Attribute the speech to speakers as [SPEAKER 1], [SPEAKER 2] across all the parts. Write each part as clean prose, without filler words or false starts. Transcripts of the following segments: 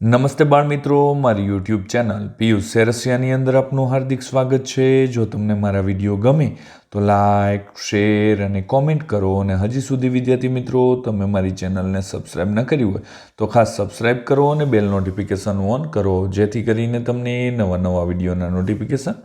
[SPEAKER 1] નમસ્તે બાળ મિત્રો, મારી યુટ્યુબ ચેનલ પિયુષ સેરસિયાની અંદર આપનું હાર્દિક સ્વાગત છે। જો તમને મારા વિડીયો ગમે તો લાઈક, શેર અને કોમેન્ટ કરો, અને હજી સુધી વિદ્યાર્થી મિત્રો તમે મારી ચેનલને સબસ્ક્રાઈબ ન કરી હોય તો ખાસ સબસ્ક્રાઈબ કરો અને બેલ નોટિફિકેશન ઓન કરો, જેથી કરીને તમને નવા વિડીયોના નોટિફિકેશન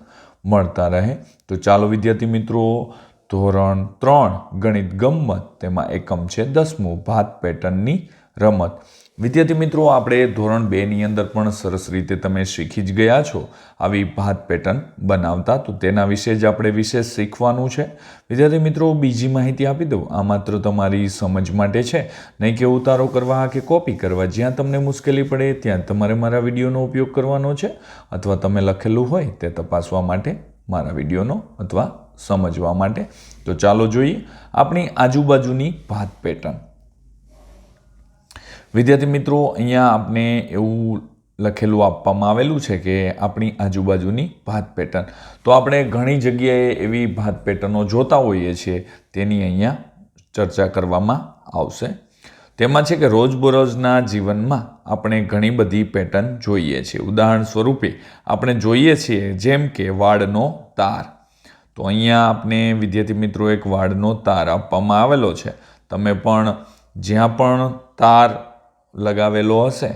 [SPEAKER 1] મળતા રહે। તો ચાલો વિદ્યાર્થી મિત્રો, ધોરણ 3 ગણિત ગમ્મત, તેમાં એકમ છે 10મું ભાત પેટર્નની રમત। વિદ્યાર્થી મિત્રો, આપણે ધોરણ 2ની અંદર પણ સરસ રીતે તમે શીખી જ ગયા છો આવી ભાત પેટર્ન બનાવતા, તો તેના વિશે જ આપણે વિશેષ શીખવાનું છે। વિદ્યાર્થી મિત્રો, બીજી માહિતી આપી દઉં, આ માત્ર તમારી સમજ માટે છે, નહીં કે ઉતારો કરવા કે કોપી કરવા। જ્યાં તમને મુશ્કેલી પડે ત્યાં તમારે મારા વિડીયોનો ઉપયોગ કરવાનો છે, અથવા તમે લખેલું હોય તે તપાસવા માટે મારા વિડીયોનો અથવા સમજવા માટે। તો ચાલો જોઈએ આપણી આજુબાજુની ભાત પેટર્ન। વિદ્યાર્થી મિત્રો, અહીંયા આપણે એવું લખેલું આપવામાં આવેલું છે કે આપણી આજુબાજુની ભાત પેટર્ન। તો આપણે ઘણી જગ્યાએ એવી ભાત પેટર્નો જોતા હોઈએ છીએ, તેની અહીંયા ચર્ચા કરવામાં આવશે। તેમાં છે કે રોજબરોજના જીવનમાં આપણે ઘણી બધી પેટર્ન જોઈએ છીએ। ઉદાહરણ સ્વરૂપે આપણે જોઈએ છીએ જેમ કે વાળનો તાર। તો અહીંયા આપણે વિદ્યાર્થી મિત્રો એક વાળનો તાર આપવામાં આવેલો છે। તમે પણ જ્યાં પણ તાર લગાવેલો હશે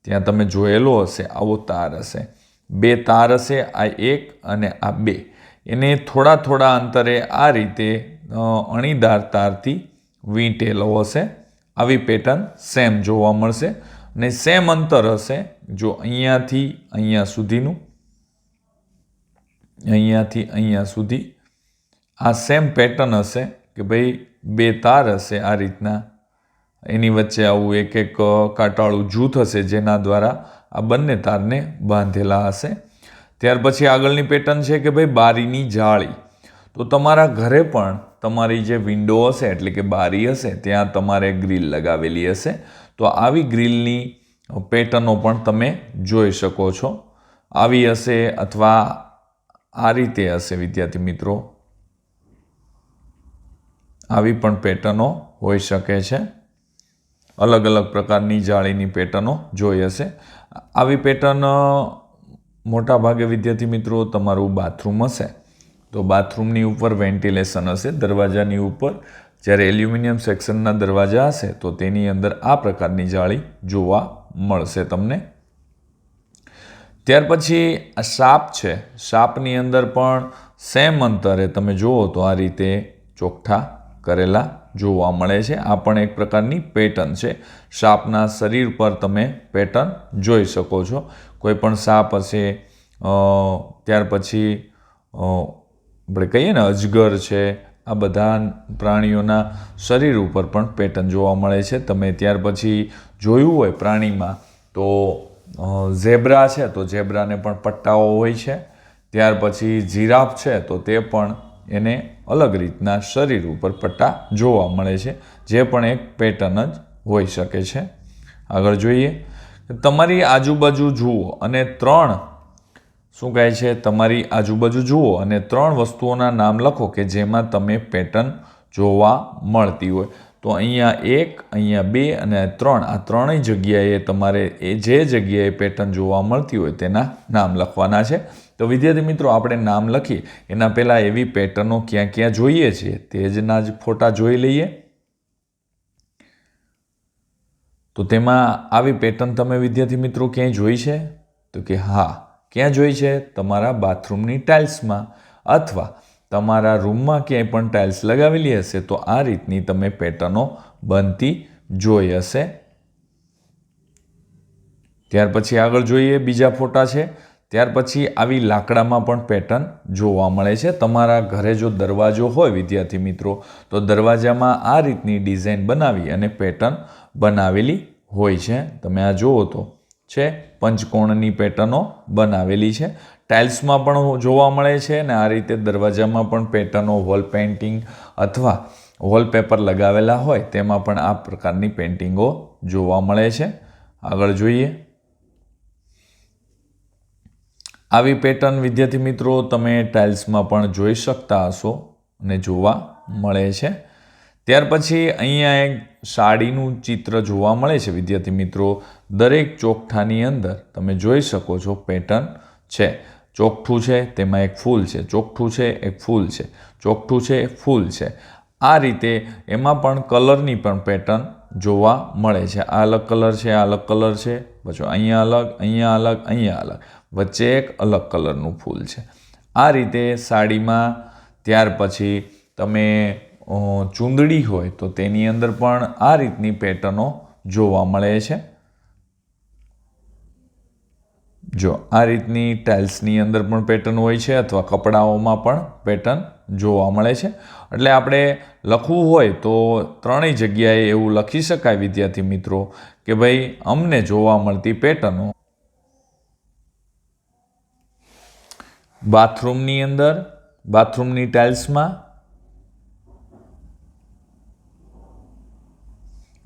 [SPEAKER 1] ત્યાં તમે જોયેલો હશે આવો તાર હશે। બે તાર હશે, આ એક અને આ બે, એને થોડા અંતરે આ રીતે અણીદાર તારથી વીંટેલો હશે। આવી પેટર્ન સેમ જોવા મળશે અને સેમ અંતર હશે। જો અહીંયાથી અહીંયા સુધીનું, અહીંયાથી અહીંયા સુધી આ સેમ પેટર્ન હશે કે ભાઈ બે તાર હશે આ રીતના, એની વચ્ચે આવું એક કાંટાળું જૂથ હશે જેના દ્વારા આ બંને તારને બાંધેલા હશે। ત્યાર પછી આગળની પેટર્ન છે કે ભાઈ બારીની જાળી। તો તમારા ઘરે પણ તમારી જે વિન્ડો હશે એટલે કે બારી હશે ત્યાં તમારે ગ્રીલ લગાવેલી હશે। તો આવી ગ્રીલની પેટર્નો પણ તમે જોઈ શકો છો, આવી હશે અથવા આ રીતે હશે। વિદ્યાર્થી મિત્રો, આવી પણ પેટર્નો હોઈ શકે છે। અલગ પ્રકારની જાળીની પેટર્નો જોઈ હશે। આવી પેટર્ન મોટા ભાગે વિદ્યાર્થી મિત્રો તમારું બાથરૂમ હશે તો બાથરૂમની ઉપર વેન્ટિલેશન હશે, દરવાજાની ઉપર જ્યારે એલ્યુમિનિયમ સેક્શનના દરવાજા હશે તો તેની અંદર આ પ્રકારની જાળી જોવા મળશે તમને। ત્યાર પછી આ શાપ છે, શાપની અંદર પણ સેમ અંતરે તમે જુઓ તો આ રીતે ચોકઠા કરેલા જોવા મળે છે। આ પણ એક પ્રકારની પેટર્ન છે। સાપના શરીર પર તમે પેટર્ન જોઈ શકો છો। કોઈ પણ સાપ હશે, ત્યાર પછી આપણે કહીએ ને અજગર છે, આ બધા પ્રાણીઓના શરીર ઉપર પણ પેટર્ન જોવા મળે છે। તમે ત્યાર પછી જોયું હોય પ્રાણીમાં તો ઝેબ્રા છે તો ઝેબ્રાને પણ પટ્ટાઓ હોય છે। ત્યાર પછી જીરાફ છે તો તે પણ એને અલગ રીતના શરીર ઉપર પટ્ટા જોવા મળે છે, જે પણ એક પેટર્ન જ હોઈ શકે છે। આગળ જોઈએ, તમારી આજુબાજુ જુઓ અને શું કહે છે, તમારી આજુબાજુ જુઓ અને 3 વસ્તુઓના નામ લખો કે જેમાં તમે પેટર્ન જોવા મળતી હોય। તો અહીંયા 1, અહીંયા 2 અને 3, આ ત્રણેય જગ્યાએ તમારે જે જગ્યાએ પેટર્ન જોવા મળતી હોય તેના નામ લખવાના છે। તો વિદ્યાર્થી મિત્રો, આપણે નામ લખીએ એના પહેલાં એવી પેટર્નો ક્યાં ક્યાં જોઈએ છીએ તેના જ ફોટા જોઈ લઈએ। તો તેમાં આવી પેટર્ન તમે વિદ્યાર્થી મિત્રો ક્યાંય જોઈ છે? તો કે હા, ક્યાં જોઈ છે? તમારા બાથરૂમની ટાઇલ્સમાં અથવા તમારા રૂમમાં ક્યાંય પણ ટાઇલ્સ લગાવેલી હશે તો આ રીતની તમે પેટર્નો બનતી જોઈ હશે। ત્યાર પછી આગળ જોઈએ, બીજા ફોટા છે। ત્યાર પછી આવી લાકડામાં પણ પેટર્ન જોવા મળે છે। તમારા ઘરે જો દરવાજો હોય વિદ્યાર્થી મિત્રો તો દરવાજામાં આ રીતની ડિઝાઇન બનાવી અને પેટર્ન બનાવેલી હોય છે। તમે આ જુઓ તો છે પંચકોણની પેટર્નો બનાવેલી છે। ટાઇલ્સમાં પણ જોવા મળે છે અને આ રીતે દરવાજામાં પણ પેટર્નો, વોલ પેઇન્ટિંગ અથવા વોલપેપર લગાવેલા હોય તેમાં પણ આ પ્રકારની પેઇન્ટિંગો જોવા મળે છે। આગળ જોઈએ, આવી પેટર્ન વિદ્યાર્થી મિત્રો તમે ટાઇલ્સમાં પણ જોઈ શકતા હશો અને જોવા મળે છે। ત્યાર પછી અહીંયા એક સાડીનું ચિત્ર જોવા મળે છે વિદ્યાર્થી મિત્રો. દરેક ચોકઠાની અંદર તમે જોઈ શકો છો પેટર્ન છે. ચોકઠું છે તેમાં એક ફૂલ છે, ચોકઠું છે એક ફૂલ છે, ચોકઠું છે એક ફૂલ છે. આ રીતે એમાં પણ કલરની પણ પેટર્ન જોવા મળે છે. આ અલગ કલર છે, આ અલગ કલર છે, પછી અહીંયા અલગ, અહીંયા અલગ, અહીંયા અલગ, વચ્ચે એક અલગ કલરનું ફૂલ છે. આ રીતે સાડીમાં. ત્યાર પછી તમે ચૂંદડી હોય તો તેની અંદર પણ આ રીતની પેટર્નો જોવા મળે છે. જો આ રીતની ટાઇલ્સની અંદર પણ પેટર્ન હોય છે અથવા કપડાઓમાં પણ પેટર્ન જોવા મળે છે. એટલે આપણે લખવું હોય તો ત્રણેય જગ્યાએ એવું લખી શકાય વિદ્યાર્થી મિત્રો કે ભાઈ અમને જોવા મળતી પેટર્નો બાથરૂમની અંદર, બાથરૂમની ટાઇલ્સમાં,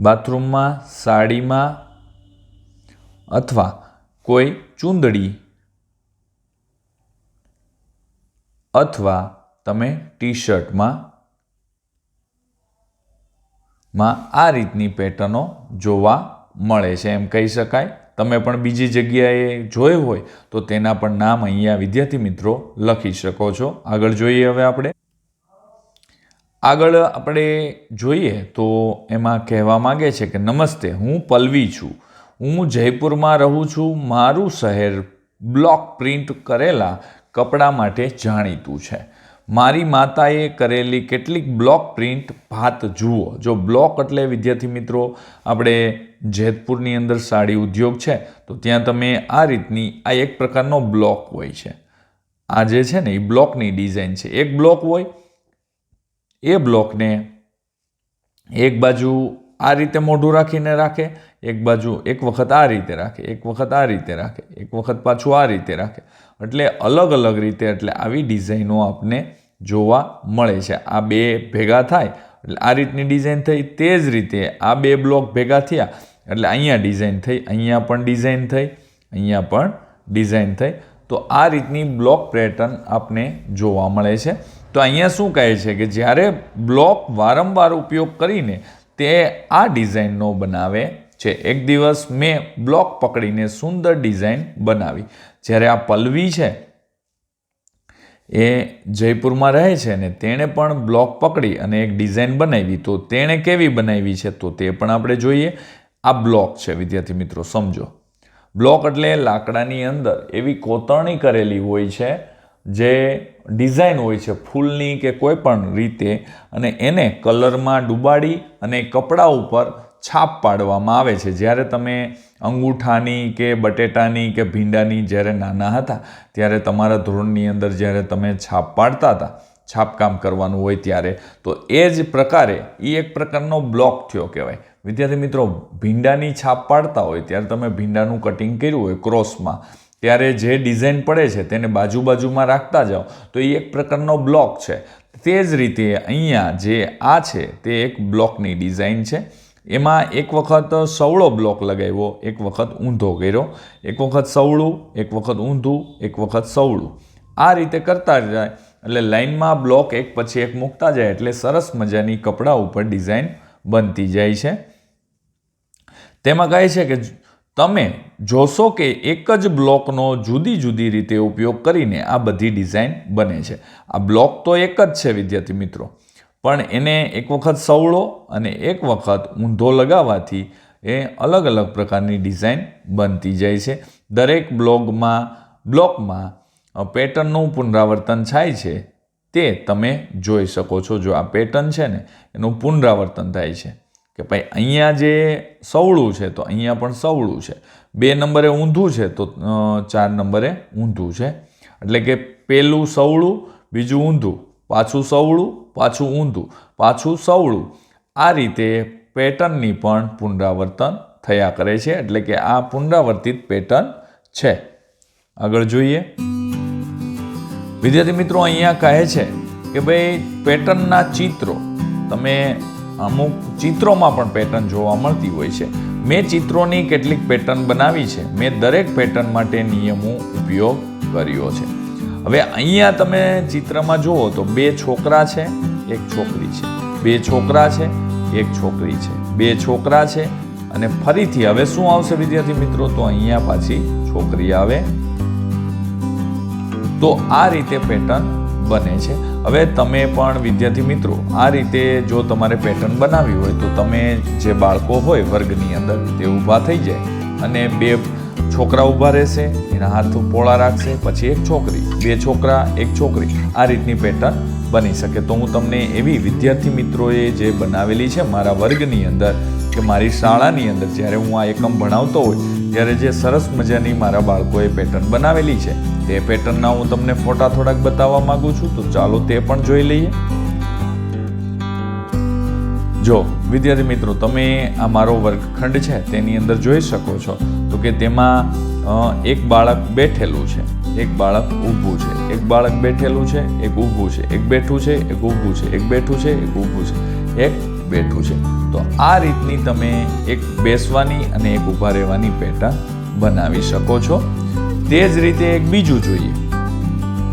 [SPEAKER 1] બાથરૂમમાં, સાડીમાં અથવા કોઈ ચૂંદડી અથવા તમે ટી શર્ટમાં આ રીતની પેટર્નો જોવા મળે છે એમ કહી શકાય. તમે પણ બીજી જગ્યાએ જોયું હોય તો તેના પણ નામ અહીંયા વિદ્યાર્થી મિત્રો લખી શકો છો. આગળ જોઈએ. હવે આગળ આપણે જોઈએ તો એમાં કહેવા માંગે છે કે નમસ્તે, હું પલ્લવી છું. હું જયપુરમાં રહું છું. મારું શહેર બ્લોક પ્રિન્ટ કરેલા કપડાં માટે જાણીતું છે. મારી માતાએ કરેલી કેટલીક બ્લોક પ્રિન્ટ ભાત જુઓ. જો બ્લોક એટલે વિદ્યાર્થી મિત્રો આપણે જેતપુરની અંદર સાડી ઉદ્યોગ છે તો ત્યાં તમે આ રીતની આ એક પ્રકારનો બ્લોક હોય છે. આ જે છે ને એ બ્લોકની ડિઝાઇન છે. એક બ્લોક હોય, એ બ્લોકને એક બાજુ આ રીતે મોઢું રાખીને રાખે, એક બાજુ એક વખત આ રીતે રાખે, એક વખત આ રીતે રાખે, એક વખત પાછું આ રીતે રાખે. એટલે અલગ અલગ રીતે એટલે આવી ડિઝાઇનો આપને જોવા મળે છે. આ બે ભેગા થાય એટલે આ રીતની ડિઝાઇન થઈ. તે જ રીતે આ બે બ્લોક ભેગા થયા એટલે અહીંયા ડિઝાઇન થઈ, અહીંયા પણ ડિઝાઇન થઈ, અહીંયા પણ ડિઝાઇન થઈ. તો આ રીતની બ્લોક પેટર્ન આપને જોવા મળે છે. તો અહીંયા શું કહે છે કે જ્યારે બ્લોક વારંવાર ઉપયોગ કરીને તે આ ડિઝાઇનનો બનાવે છે. એક દિવસ મેં બ્લોક પકડીને સુંદર ડિઝાઇન બનાવી. જ્યારે આ પલ્લવી છે એ જયપુરમાં રહે છે ને તેણે પણ બ્લોક પકડી અને એક ડિઝાઇન બનાવી. તો તેણે કેવી બનાવી છે તો તે પણ આપણે જોઈએ. આ બ્લોક છે વિદ્યાર્થી મિત્રો, સમજો. બ્લોક એટલે લાકડાની અંદર એવી કોતરણી કરેલી હોય છે જે ડિઝાઇન હોય છે ફૂલની કે કોઈ પણ રીતે, અને એને કલરમાં ડૂબાડી અને કપડા ઉપર છાપ પાડવામાં આવે છે. જ્યારે તમે અંગૂઠાની કે બટેટાની કે ભીંડાની જ્યારે નાના હતા ત્યારે તમારા ધોરણની અંદર જ્યારે તમે છાપ પાડતા હતા, છાપકામ કરવાનું હોય ત્યારે, તો એ જ પ્રકારે એ એક પ્રકારનો બ્લોક થયો કહેવાય. વિદ્યાર્થી મિત્રો, ભીંડાની છાપ પાડતા હોય ત્યારે તમે ભીંડાનું કટિંગ કર્યું હોય ક્રોસમાં, ત્યારે જે ડિઝાઇન પડે છે તેને બાજુમાં રાખતા જાઓ તો એ એક પ્રકારનો બ્લોક છે. તે જ રીતે અહીંયા જે આ છે તે એક બ્લોકની ડિઝાઇન છે. એમાં એક વખત સવળો બ્લોક લગાવ્યો, એક વખત ઊંધો કર્યો, એક વખત સવળું, એક વખત ઊંધું, એક વખત સવળું. આ રીતે કરતા જાય એટલે લાઇનમાં બ્લોક એક પછી એક મૂકતા જાય એટલે સરસ મજાની કપડા ઉપર ડિઝાઇન બનતી જાય છે. તેમાં કહે છે કે તમે જોશો કે એક જ બ્લોકનો જુદી જુદી રીતે ઉપયોગ કરીને આ બધી ડિઝાઇન બને છે. આ બ્લોક તો એક જ છે વિદ્યાર્થી મિત્રો, પણ એને એક વખત સવળો અને એક વખત ઊંધો લગાવવાથી એ અલગ અલગ પ્રકારની ડિઝાઇન બનતી જાય છે. દરેક બ્લોકમાં પેટર્નનું પુનરાવર્તન થાય છે તે તમે જોઈ શકો છો. જો આ પેટર્ન છે ને એનું પુનરાવર્તન થાય છે કે ભાઈ અહીંયા જે સવળું છે તો અહીંયા પણ સવળું છે, 2 નંબરે ઊંધું છે તો 4 નંબરે ઊંધું છે. એટલે કે પહેલું સવળું, બીજું ઊંધું, પાછું સવળું, પાછું ઊંધું, પાછું સવળું. આ રીતે પેટર્નની પણ પુનરાવર્તન થયા કરે છે. એટલે કે આ પુનરાવર્તિત પેટર્ન છે. આગળ જોઈએ. વિદ્યાર્થી મિત્રો, અહીંયા કહે છે કે ભાઈ પેટર્નના ચિત્રો, તમે અમુક ચિત્રોમાં પણ પેટર્ન જોવા મળતી હોય છે. મેં ચિત્રોની કેટલીક પેટર્ન બનાવી છે. મેં દરેક પેટર્ન માટે નિયમો ઉપયોગ કર્યો છે. હવે અહીંયા તમે ચિત્રમાં જુઓ તો 2 છોકરા છે, 1 છોકરી છે. 2 છોકરા છે, 1 છોકરી છે, 2 છોકરા છે અને ફરીથી હવે શું આવશે વિદ્યાર્થી મિત્રો? તો અહીંયા પાછી છોકરી આવે. તો આ રીતે પેટર્ન બને છે. હવે તમે પણ વિદ્યાર્થી મિત્રો આ રીતે જો તમારે પેટર્ન બનાવવી હોય તો તમે જે બાળકો હોય વર્ગની અંદર તે ઊભા થઈ જાય અને 2 છોકરા ઊભા રહેશે, એના હાથ પોળા રાખશે, પછી 1 છોકરી, 2 છોકરા, 1 છોકરી, આ રીતની પેટર્ન બની શકે. તો હું તમને એવી વિદ્યાર્થી મિત્રોએ જે બનાવેલી છે મારા વર્ગની અંદર કે મારી શાળાની અંદર જ્યારે હું આ એકમ ભણાવતો હોય ત્યારે જે સરસ મજાની મારા બાળકોએ પેટર્ન બનાવેલી છે તે પેટર્નના હું તમને ફોટા થોડાક બતાવવા માંગુ છું. તો ચાલો તે પણ જોઈ લઈએ. જો વિદ્યાર્થી મિત્રો તમે આ મારો વર્ગખંડ છે તેની અંદર જોઈ શકો છો તો કે તેમાં એક બાળક બેઠેલું છે, એક બાળક ઊભું છે, એક બાળક બેઠેલું છે, એક ઊભું છે, એક બેઠું છે, એક ઊભું છે, એક બેઠું છે, એક ઊભું છે, એક બેઠું છે. તો આ રીતની તમે એક બેસવાની અને એક ઊભા રહેવાની પેટર્ન બનાવી શકો છો. તે જ રીતે એક બીજું જોઈએ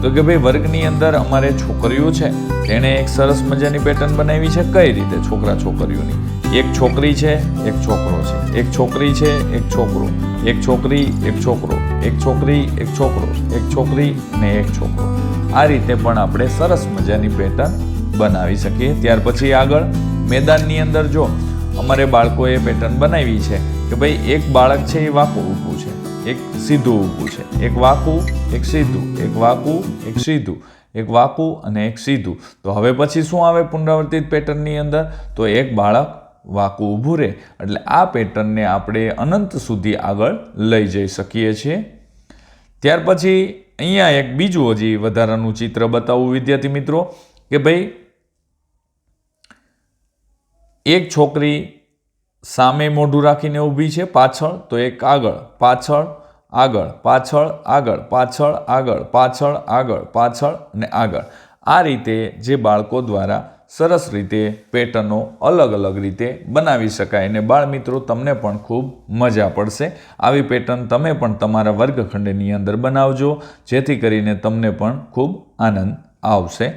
[SPEAKER 1] તો કે ભાઈ વર્ગની અંદર અમારે છોકરીઓ છે તેણે એક સરસ મજાની પેટર્ન બનાવી છે. કઈ રીતે? છોકરા છોકરીઓની. એક છોકરી છે, એક છોકરો છે, એક છોકરી છે, એક છોકરો, એક છોકરી, એક છોકરો, એક છોકરી, એક છોકરો, એક છોકરી અને એક છોકરો. આ રીતે પણ આપણે સરસ મજાની પેટર્ન બનાવી શકીએ. ત્યાર પછી આગળ મેદાનની અંદર જો અમારે બાળકોએ પેટર્ન બનાવી છે કે ભાઈ એક બાળક છે એ વાંકું ઊભું છે, એક સીધું ઊભું છે, એક વાંકું, એક સીધું, એક વાંકું, એક સીધું, એક વાંકું અને એક સીધું. તો હવે પછી શું આવે પુનરાવર્તિત પેટર્નની અંદર? તો એક બાળક વાંકું ઊભું રહે. એટલે આ પેટર્નને આપણે અનંત સુધી આગળ લઈ જઈ શકીએ છીએ. ત્યાર પછી અહીંયા એક બીજું હજી વધારાનું ચિત્ર બતાવું વિદ્યાર્થી મિત્રો કે ભાઈ એક છોકરી સામે મોઢું રાખીને ઊભી છે પાછળ, તો એક આગળ, પાછળ, આગળ, પાછળ, આગળ, પાછળ, આગળ, પાછળ, આગળ, પાછળ અને આગળ. આ રીતે જે બાળકો દ્વારા સરસ રીતે પેટર્નો અલગ અલગ રીતે બનાવી શકાય અને બાળ મિત્રો તમને પણ ખૂબ મજા પડશે. આવી પેટર્ન તમે પણ તમારા વર્ગખંડની અંદર બનાવજો જેથી કરીને તમને પણ ખૂબ આનંદ આવશે.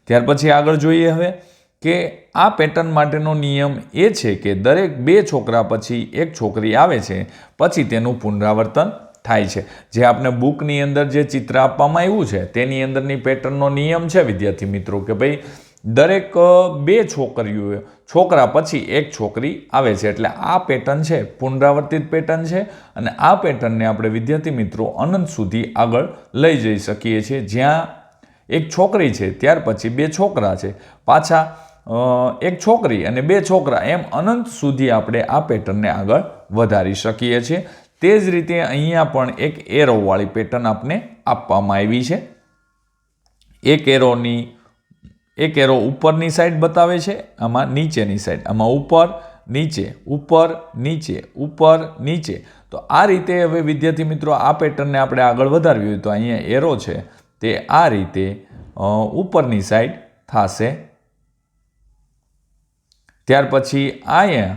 [SPEAKER 1] ત્યાર પછી આગળ જોઈએ હવે કે આ પેટર્ન માટેનો નિયમ એ છે કે દરેક 2 છોકરા પછી 1 છોકરી આવે છે પછી તેનું પુનરાવર્તન થાય છે. જે આપણે બુકની અંદર જે ચિત્ર આપવામાં આવ્યું છે તેની અંદરની પેટર્નનો નિયમ છે વિદ્યાર્થી મિત્રો કે ભાઈ દરેક 2 છોકરા પછી 1 છોકરી આવે છે. એટલે આ પેટર્ન છે પુનરાવર્તિત પેટર્ન છે અને આ પેટર્નને આપણે વિદ્યાર્થી મિત્રો અનંત સુધી આગળ લઈ જઈ શકીએ છીએ. જ્યાં એક છોકરી છે ત્યાર પછી 2 છોકરા છે, પાછા એક છોકરી અને 2 છોકરા, એમ અનંત સુધી આપણે આ પેટર્નને આગળ વધારી શકીએ છીએ. તે જ રીતે અહીંયા પણ એક એરોવાળી પેટર્ન આપણે આપવામાં આવી છે. એક એરો ઉપરની સાઈડ બતાવે છે, આમાં નીચેની સાઈડ, આમાં ઉપર નીચે, ઉપર નીચે, ઉપર નીચે. તો આ રીતે હવે વિદ્યાર્થી મિત્રો આ પેટર્નને આપણે આગળ વધારવી હોય તો અહીંયા એરો છે તે આ રીતે ઉપરની સાઈડ થશે. ત્યાર પછી અહીંયા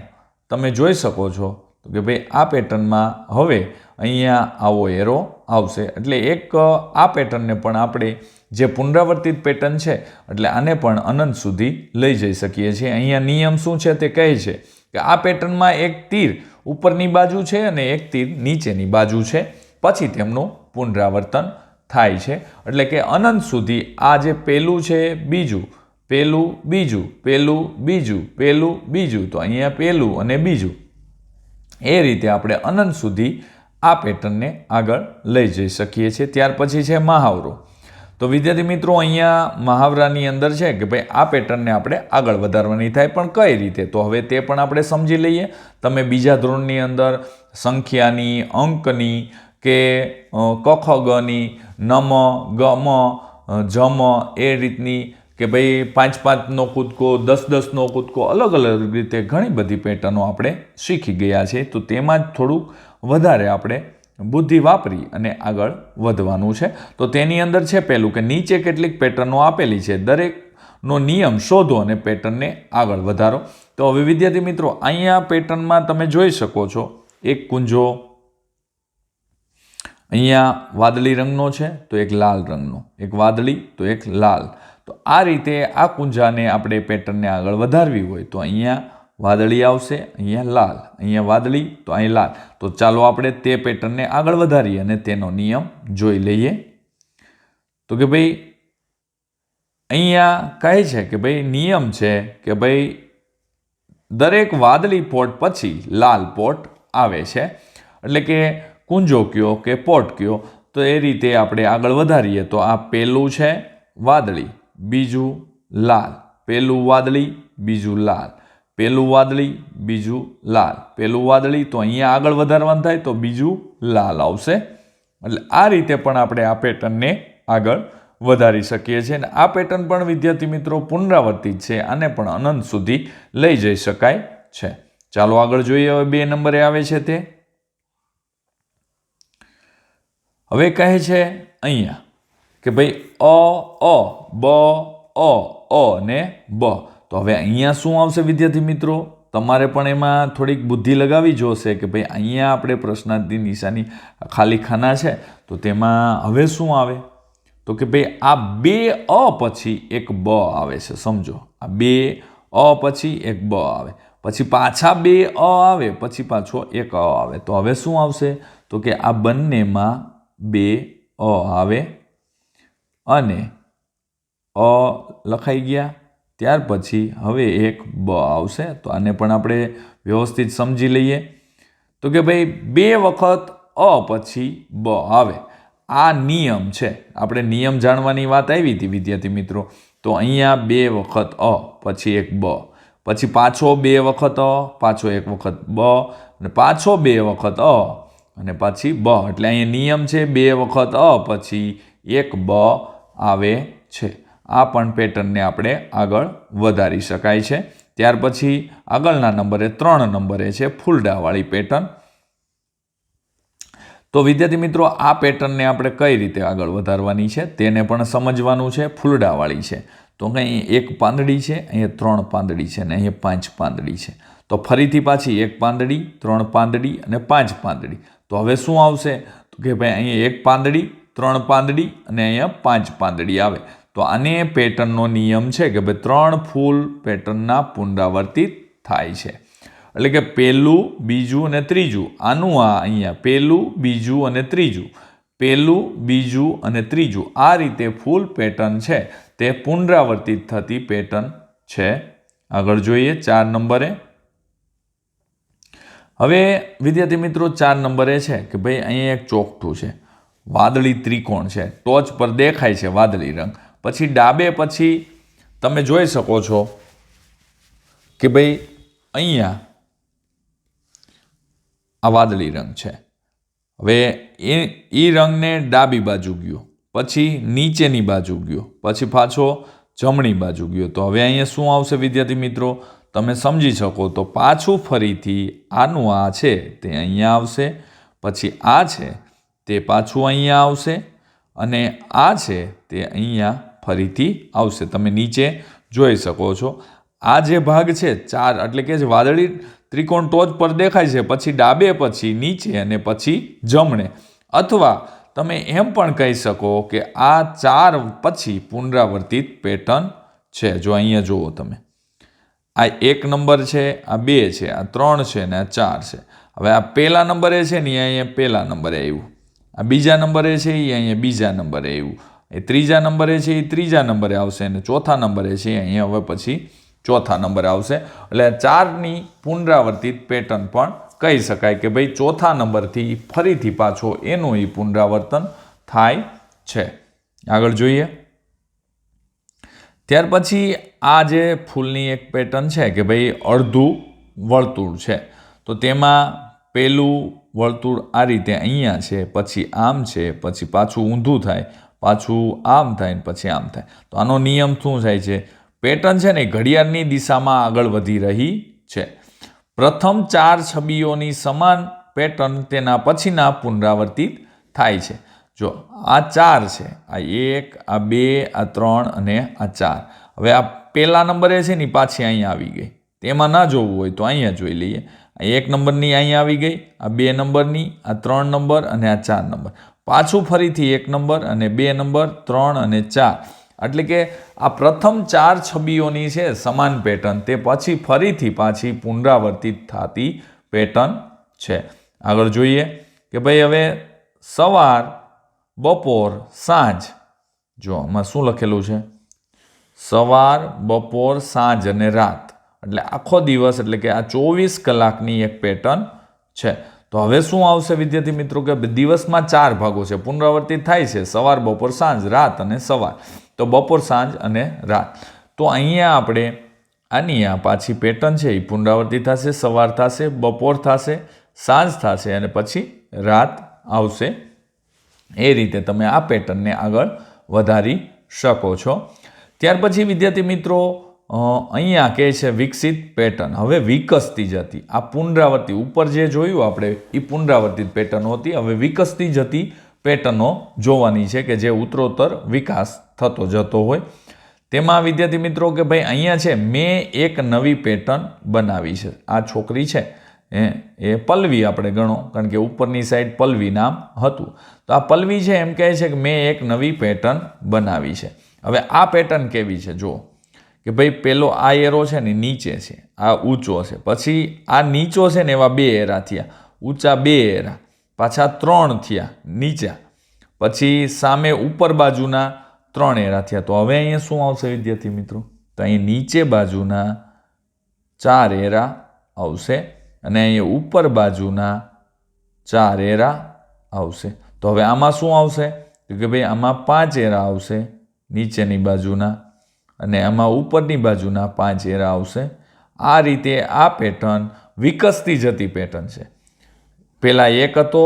[SPEAKER 1] તમે જોઈ શકો છો કે ભાઈ આ પેટર્નમાં હવે અહીંયા આવો એરો આવશે. એટલે એક આ પેટર્નને પણ આપણે જે પુનરાવર્તિત પેટર્ન છે એટલે આને પણ અનંત સુધી લઈ જઈ શકીએ છીએ. અહીંયા નિયમ શું છે તે કહે છે કે આ પેટર્નમાં એક તીર ઉપરની બાજુ છે અને એક તીર નીચેની બાજુ છે, પછી તેમનું પુનરાવર્તન થાય છે. એટલે કે અનંત સુધી આ જે પહેલું છે બીજું, પહેલું બીજું, પહેલું બીજું, પહેલું બીજું, તો અહીંયા પહેલું અને બીજું, એ રીતે આપણે અનંત સુધી આ પેટર્નને આગળ લઈ જઈ શકીએ છીએ. ત્યાર પછી છે મહાવરો. તો વિદ્યાર્થી મિત્રો અહીંયા મહાવરાની અંદર છે કે ભાઈ આ પેટર્નને આપણે આગળ વધારવાની થાય, પણ કઈ રીતે? તો હવે તે પણ આપણે સમજી લઈએ. તમે બીજા ધોરણની અંદર સંખ્યાની, અંકની કે કખ ગની, નમ, ગમ, જમ એ રીતની કે ભાઈ 5-5નો કૂદકો, 10-10નો કૂદકો, અલગ અલગ રીતે ઘણી બધી પેટર્નો આપણે શીખી ગયા છે. તો તેમાં જ થોડુંક વધારે આપણે બુદ્ધિ વાપરી અને આગળ વધવાનું છે. તો તેની અંદર છે પહેલું કે નીચે કેટલીક પેટર્નો આપેલી છે, દરેકનો નિયમ શોધો અને પેટર્નને આગળ વધારો. તો હવે વિદ્યાર્થી મિત્રો અહીંયા પેટર્નમાં તમે જોઈ શકો છો એક કુંજો, અહીંયા વાદળી રંગનો છે તો એક લાલ રંગનો, એક વાદળી તો એક લાલ. તો આ રીતે આ કુંજાને આપણે પેટર્નને આગળ વધારવી હોય તો અહીંયા વાદળી આવશે, અહીંયા લાલ, અહીંયા વાદળી તો અહીં લાલ. તો ચાલો આપણે તે પેટર્નને આગળ વધારીએ અને તેનો નિયમ જોઈ લઈએ. તો કે ભાઈ અહીંયા કહે છે કે ભાઈ નિયમ છે કે ભાઈ દરેક વાદળી પોટ પછી લાલ પોટ આવે છે. એટલે કે કુંજો કયો કે પોટ કયો, તો એ રીતે આપણે આગળ વધારીએ તો આ પહેલું છે વાદળી, બીજું લાલ, પહેલું વાદળી, બીજું લાલ, પહેલું વાદળી, બીજું લાલ, પહેલું વાદળી, તો અહીંયા આગળ વધારવાનું થાય તો બીજું લાલ આવશે. એટલે આ રીતે પણ આપણે આ પેટર્નને આગળ વધારી શકીએ છીએ. અને આ પેટર્ન પણ વિદ્યાર્થી મિત્રો પુનરાવર્તિત છે, આને પણ અનંત સુધી લઈ જઈ શકાય છે. ચાલો આગળ જોઈએ. હવે 2 નંબરે આવે છે તે હવે કહે છે અહીંયા કે ભાઈ અ બ અ ને બ. તો હવે અહીંયા શું આવશે વિદ્યાર્થી મિત્રો? તમારે પણ એમાં થોડીક બુદ્ધિ લગાવી જોશે કે ભાઈ અહીંયા આપણે પ્રશ્નાર્થની નિશાની ખાલી ખાના છે તો તેમાં હવે શું આવે? તો કે ભાઈ આ 2 અ પછી એક બ આવે છે. સમજો, આ 2 અ પછી એક બ આવે, પછી પાછા 2 અ આવે, પછી પાછો એક અ આવે. તો હવે શું આવશે? તો કે આ બંનેમાં 2 અ આવે અને અ લખાઈ ગયા. ત્યાર પછી હવે એક બ આવશે. તો આને પણ આપણે વ્યવસ્થિત સમજી લઈએ. તો કે ભાઈ 2 વખત અ પછી બ આવે. આ નિયમ છે. આપણે નિયમ જાણવાની વાત આવી હતી વિદ્યાર્થી મિત્રો. તો અહીંયા 2 વખત અ પછી એક બ, પછી પાછો 2 વખત અ, પાછો એક વખત બ, અને પાછો 2 વખત અ અને પછી બ. એટલે અહીંયા નિયમ છે 2 વખત અ પછી એક બ આવે છે. આ પણ પેટર્નને આપણે આગળ વધારી શકાય છે. ત્યાર પછી આગળના નંબરે 3 નંબરે છે ફૂલડાવાળી પેટર્ન. તો વિદ્યાર્થી મિત્રો આ પેટર્નને આપણે કઈ રીતે આગળ વધારવાની છે તેને પણ સમજવાનું છે. ફૂલડાવાળી છે તો અહીં 1 પાંદડી છે, અહીંયા 3 પાંદડી છે અને અહીંયા 5 પાંદડી છે. તો ફરીથી પાછી 1 પાંદડી, 3 પાંદડી અને 5 પાંદડી. તો હવે શું આવશે? તો કે ભાઈ અહીંયા 1 પાંદડી, 3 પાંદડી અને અહીંયા 5 પાંદડી આવે. તો આને પેટર્નનો નિયમ છે કે ભાઈ 3 ફૂલ પેટર્નના પુનરાવર્તિત થાય છે. એટલે કે પહેલું, બીજું અને ત્રીજું. આનું આ અહીંયા પહેલું, બીજું અને ત્રીજું, પહેલું, બીજું અને ત્રીજું. આ રીતે ફૂલ પેટર્ન છે તે પુનરાવર્તિત થતી પેટર્ન છે. આગળ જોઈએ 4 નંબરે. હવે વિદ્યાર્થી મિત્રો 4 નંબરે છે કે ભાઈ અહીંયા એક ચોકઠું છે, વાદળી ત્રિકોણ છે, ટોચ પર દેખાય છે વાદળી રંગ. પછી ડાબે પછી તમે જોઈ શકો છો કે ભાઈ અહીંયા આ વાદળી રંગ છે. હવે એ રંગને ડાબી બાજુ ગયો, પછી નીચેની બાજુ ગયો, પછી પાછો જમણી બાજુ ગયો. તો હવે અહીંયા શું આવશે વિદ્યાર્થી મિત્રો? તમે સમજી શકો તો પાછું ફરીથી આનું આ છે તે અહીંયા આવશે, પછી આ છે તે પાછું અહીંયા આવશે અને આ છે તે અહીંયા ફરીથી આવશે. તમે નીચે જોઈ શકો છો. આ જે ભાગ છે 4 એટલે કે વાદળી ત્રિકોણ ટોચ પર દેખાય છે, પછી ડાબે પછી નીચે અને પછી જમણે. અથવા તમે એમ પણ કહી શકો કે આ 4 પછી પુનરાવર્તિત પેટર્ન છે. જો અહીંયા જુઓ તમે, આ 1 નંબર છે, આ 2 છે, આ 3 છે ને આ 4 છે. હવે આ પહેલા નંબરે છે ને અહીંયા પહેલા નંબરે આવ્યું, આ બીજા નંબરે છે એ અહીંયા બીજા નંબરે આવ્યું, એ ત્રીજા નંબરે છે એ ત્રીજા નંબરે આવશે અને ચોથા નંબરે છે અહીંયા હવે પછી ચોથા નંબરે આવશે. એટલે 4ની પુનરાવર્તિત પેટર્ન પણ કહી શકાય કે ભાઈ ચોથા નંબરથી ફરીથી પાછો એનું એ પુનરાવર્તન થાય છે. આગળ જોઈએ. ત્યાર પછી આ જે ફૂલની એક પેટર્ન છે કે ભાઈ અડધું વર્તુળ છે. તો તેમાં પહેલું વર્તુળ આ રીતે અહીંયા છે, પછી આમ છે, પછી પાછું ઊંધું થાય, પાછું આમ થાય ને પછી આમ થાય. તો આનો નિયમ શું થાય છે? પેટર્ન છે ને ઘડિયાળની દિશામાં આગળ વધી રહી છે. પ્રથમ 4 છબીઓની સમાન પેટર્ન તેના પછીના પુનરાવર્તિત થાય છે. જો આ 4 છે, આ 1, આ 2, આ 3 અને આ 4. હવે આ પહેલા નંબરે છે ને પાછી અહીંયા આવી ગઈ. તેમાં ના જોવું હોય તો અહીંયા જોઈ લઈએ. 1 નંબરની અહીંયા આવી ગઈ, આ 2 નંબરની, આ 3 નંબર અને આ 4 નંબર. પાછું ફરીથી 1 નંબર અને 2 નંબર, 3 અને 4. એટલે કે આ પ્રથમ 4 છબીઓની છે સમાન પેટર્ન, તે પછી ફરીથી પાછી પુનરાવર્તિત થતી પેટર્ન છે. આગળ જોઈએ કે ભાઈ હવે સવાર, બપોર, સાંજ. જો આમાં શું લખેલું છે? સવાર, બપોર, સાંજ અને રાત. એટલે આખો દિવસ, એટલે કે આ 24 કલાકની એક પેટર્ન છે. તો હવે શું આવશે વિદ્યાર્થી મિત્રો કે દિવસમાં 4 ભાગો છે, પુનરાવર્તિત થાય છે સવાર, બપોર, સાંજ, રાત અને સવાર. તો બપોર, સાંજ અને રાત. તો અહીંયા આપણે આની આ પાછી પેટર્ન છે એ પુનરાવર્તિત થશે, સવાર થશે, બપોર થશે, સાંજ થશે અને પછી રાત આવશે. એ રીતે તમે આ પેટર્નને આગળ વધારી શકો છો. ત્યાર પછી વિદ્યાર્થી મિત્રો અહીંયા કહે છે વિકસિત પેટર્ન. હવે વિકસતી જતી, આ પુનરાવર્તિત, ઉપર જે જોયું આપણે એ પુનરાવર્તિત પેટર્નો હતી. હવે વિકસતી જતી પેટર્નો જોવાની છે કે જે ઉત્તરોત્તર વિકાસ થતો જતો હોય. તેમાં વિદ્યાર્થી મિત્રો કે ભાઈ અહીંયા છે મેં એક નવી પેટર્ન બનાવી છે. આ છોકરી છે એ પલ્લવી આપણે ગણો, કારણ કે ઉપરની સાઈડ પલ્લવી નામ હતું. તો આ પલ્લવી છે એમ કહે છે કે મેં એક નવી પેટર્ન બનાવી છે. હવે આ પેટર્ન કેવી છે જુઓ કે ભાઈ પેલો આ એરો છે ને નીચે છે, આ ઊંચો છે, પછી આ નીચો છે ને એવા 2 એરા થયા, ઊંચા 2 એરા, પાછા 3 થયા નીચા, પછી સામે ઉપર બાજુના 3 એરા થયા. તો હવે અહીંયા શું આવશે વિદ્યાર્થી મિત્રો? તો અહીં નીચે બાજુના 4 એરા આવશે અને અહીંયા ઉપર બાજુના 4 એરા આવશે. તો હવે આમાં શું આવશે? તો કે ભાઈ આમાં 5 એરા આવશે નીચેની બાજુના અને આમાં ઉપરની બાજુના 5 એરા આવશે. આ રીતે આ પેટર્ન વિકસતી જતી પેટર્ન છે. પહેલાં એક હતો,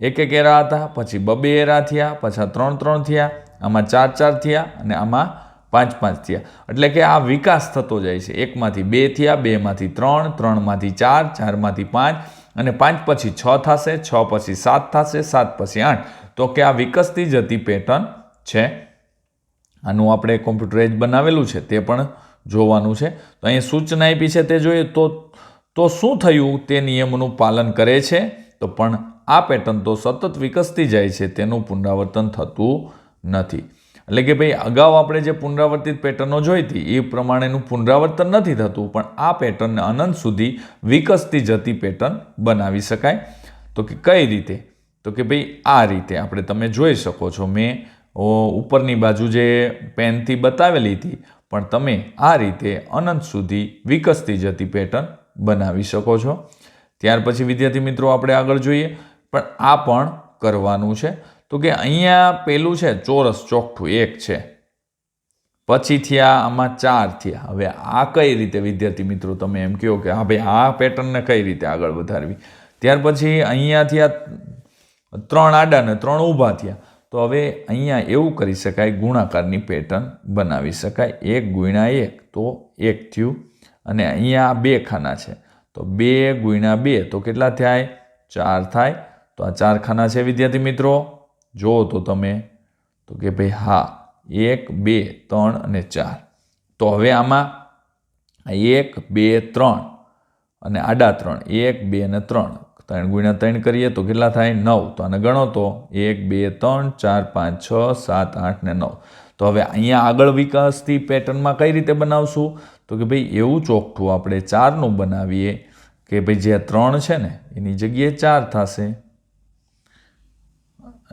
[SPEAKER 1] એક એરા હતા, પછી 2 એરા થયા, પાછા 3 થયા, આમાં 4 થયા અને આમાં 5 થયા. એટલે કે આ વિકાસ થતો જાય છે. 1માંથી 2 થયા, 2માંથી 3, 3માંથી 4, 4માંથી 5 અને 5 પછી 6 થશે, 6 પછી 7 થશે, 7 પછી 8. તો કે આ વિકસતી જતી પેટર્ન છે. આનું આપણે કોમ્પ્યુટરાઇઝ બનાવેલું છે તે પણ જોવાનું છે. તો અહીં સૂચના આપી છે તે જોઈએ તો શું થયું? તે નિયમોનું પાલન કરે છે તો પણ આ પેટર્ન તો સતત વિકસતી જાય છે, તેનું પુનરાવર્તન થતું નથી. એટલે કે ભાઈ અગાઉ આપણે જે પુનરાવર્તિત પેટર્નો જોઈ હતી એ પ્રમાણેનું પુનરાવર્તન નથી થતું, પણ આ પેટર્નને અનંત સુધી વિકસતી જતી પેટર્ન બનાવી શકાય. તો કે કઈ રીતે? તો કે ભાઈ આ રીતે આપણે તમે જોઈ શકો છો. મેં ઉપરની બાજુ જે પેનથી બતાવેલી હતી, પણ તમે આ રીતે અનંત સુધી વિકસતી જતી પેટર્ન બનાવી શકો છો. ત્યાર પછી વિદ્યાર્થી મિત્રો આપણે આગળ જોઈએ, પણ આ પણ કરવાનું છે. તો કે અહીંયા પેલું છે ચોરસ ચોકઠું 1 છે, પછી થયા આમાં 4 થયા. હવે આ કઈ રીતે વિદ્યાર્થી મિત્રો તમે એમ કહો કે હા ભાઈ આ પેટર્નને કઈ રીતે આગળ વધારવી? ત્યાર પછી અહીંયા થયા 3 આડા ને 3 ઊભા થયા. તો હવે અહીંયા એવું કરી શકાય, ગુણાકારની પેટર્ન બનાવી શકાય. 1 ગુણ્યા 1 તો 1 થયું અને અહીંયા 2 ખાના છે તો 2 ગુણ્યા 2 તો કેટલા થાય? 4 થાય. તો આ 4 ખાના છે વિદ્યાર્થી મિત્રો, જુઓ તો તમે. તો કે ભાઈ હા 1, 2, 3 અને 4. તો હવે આમાં 1, 2, 3 અને આડા 3, 1, 2 અને 3, 3 ગુણ્યા 3 કરીએ તો કેટલા થાય? 9. તો આને ગણો તો 1, 2, 3, 4, 5, 6, 7, 8 ને 9. તો હવે અહીંયા આગળ વિકસતી પેટર્નમાં કઈ રીતે બનાવશું? તો કે ભાઈ એવું ચોકઠું આપણે 4નું બનાવીએ કે ભાઈ જે 3 છે ને એની જગ્યાએ 4 થશે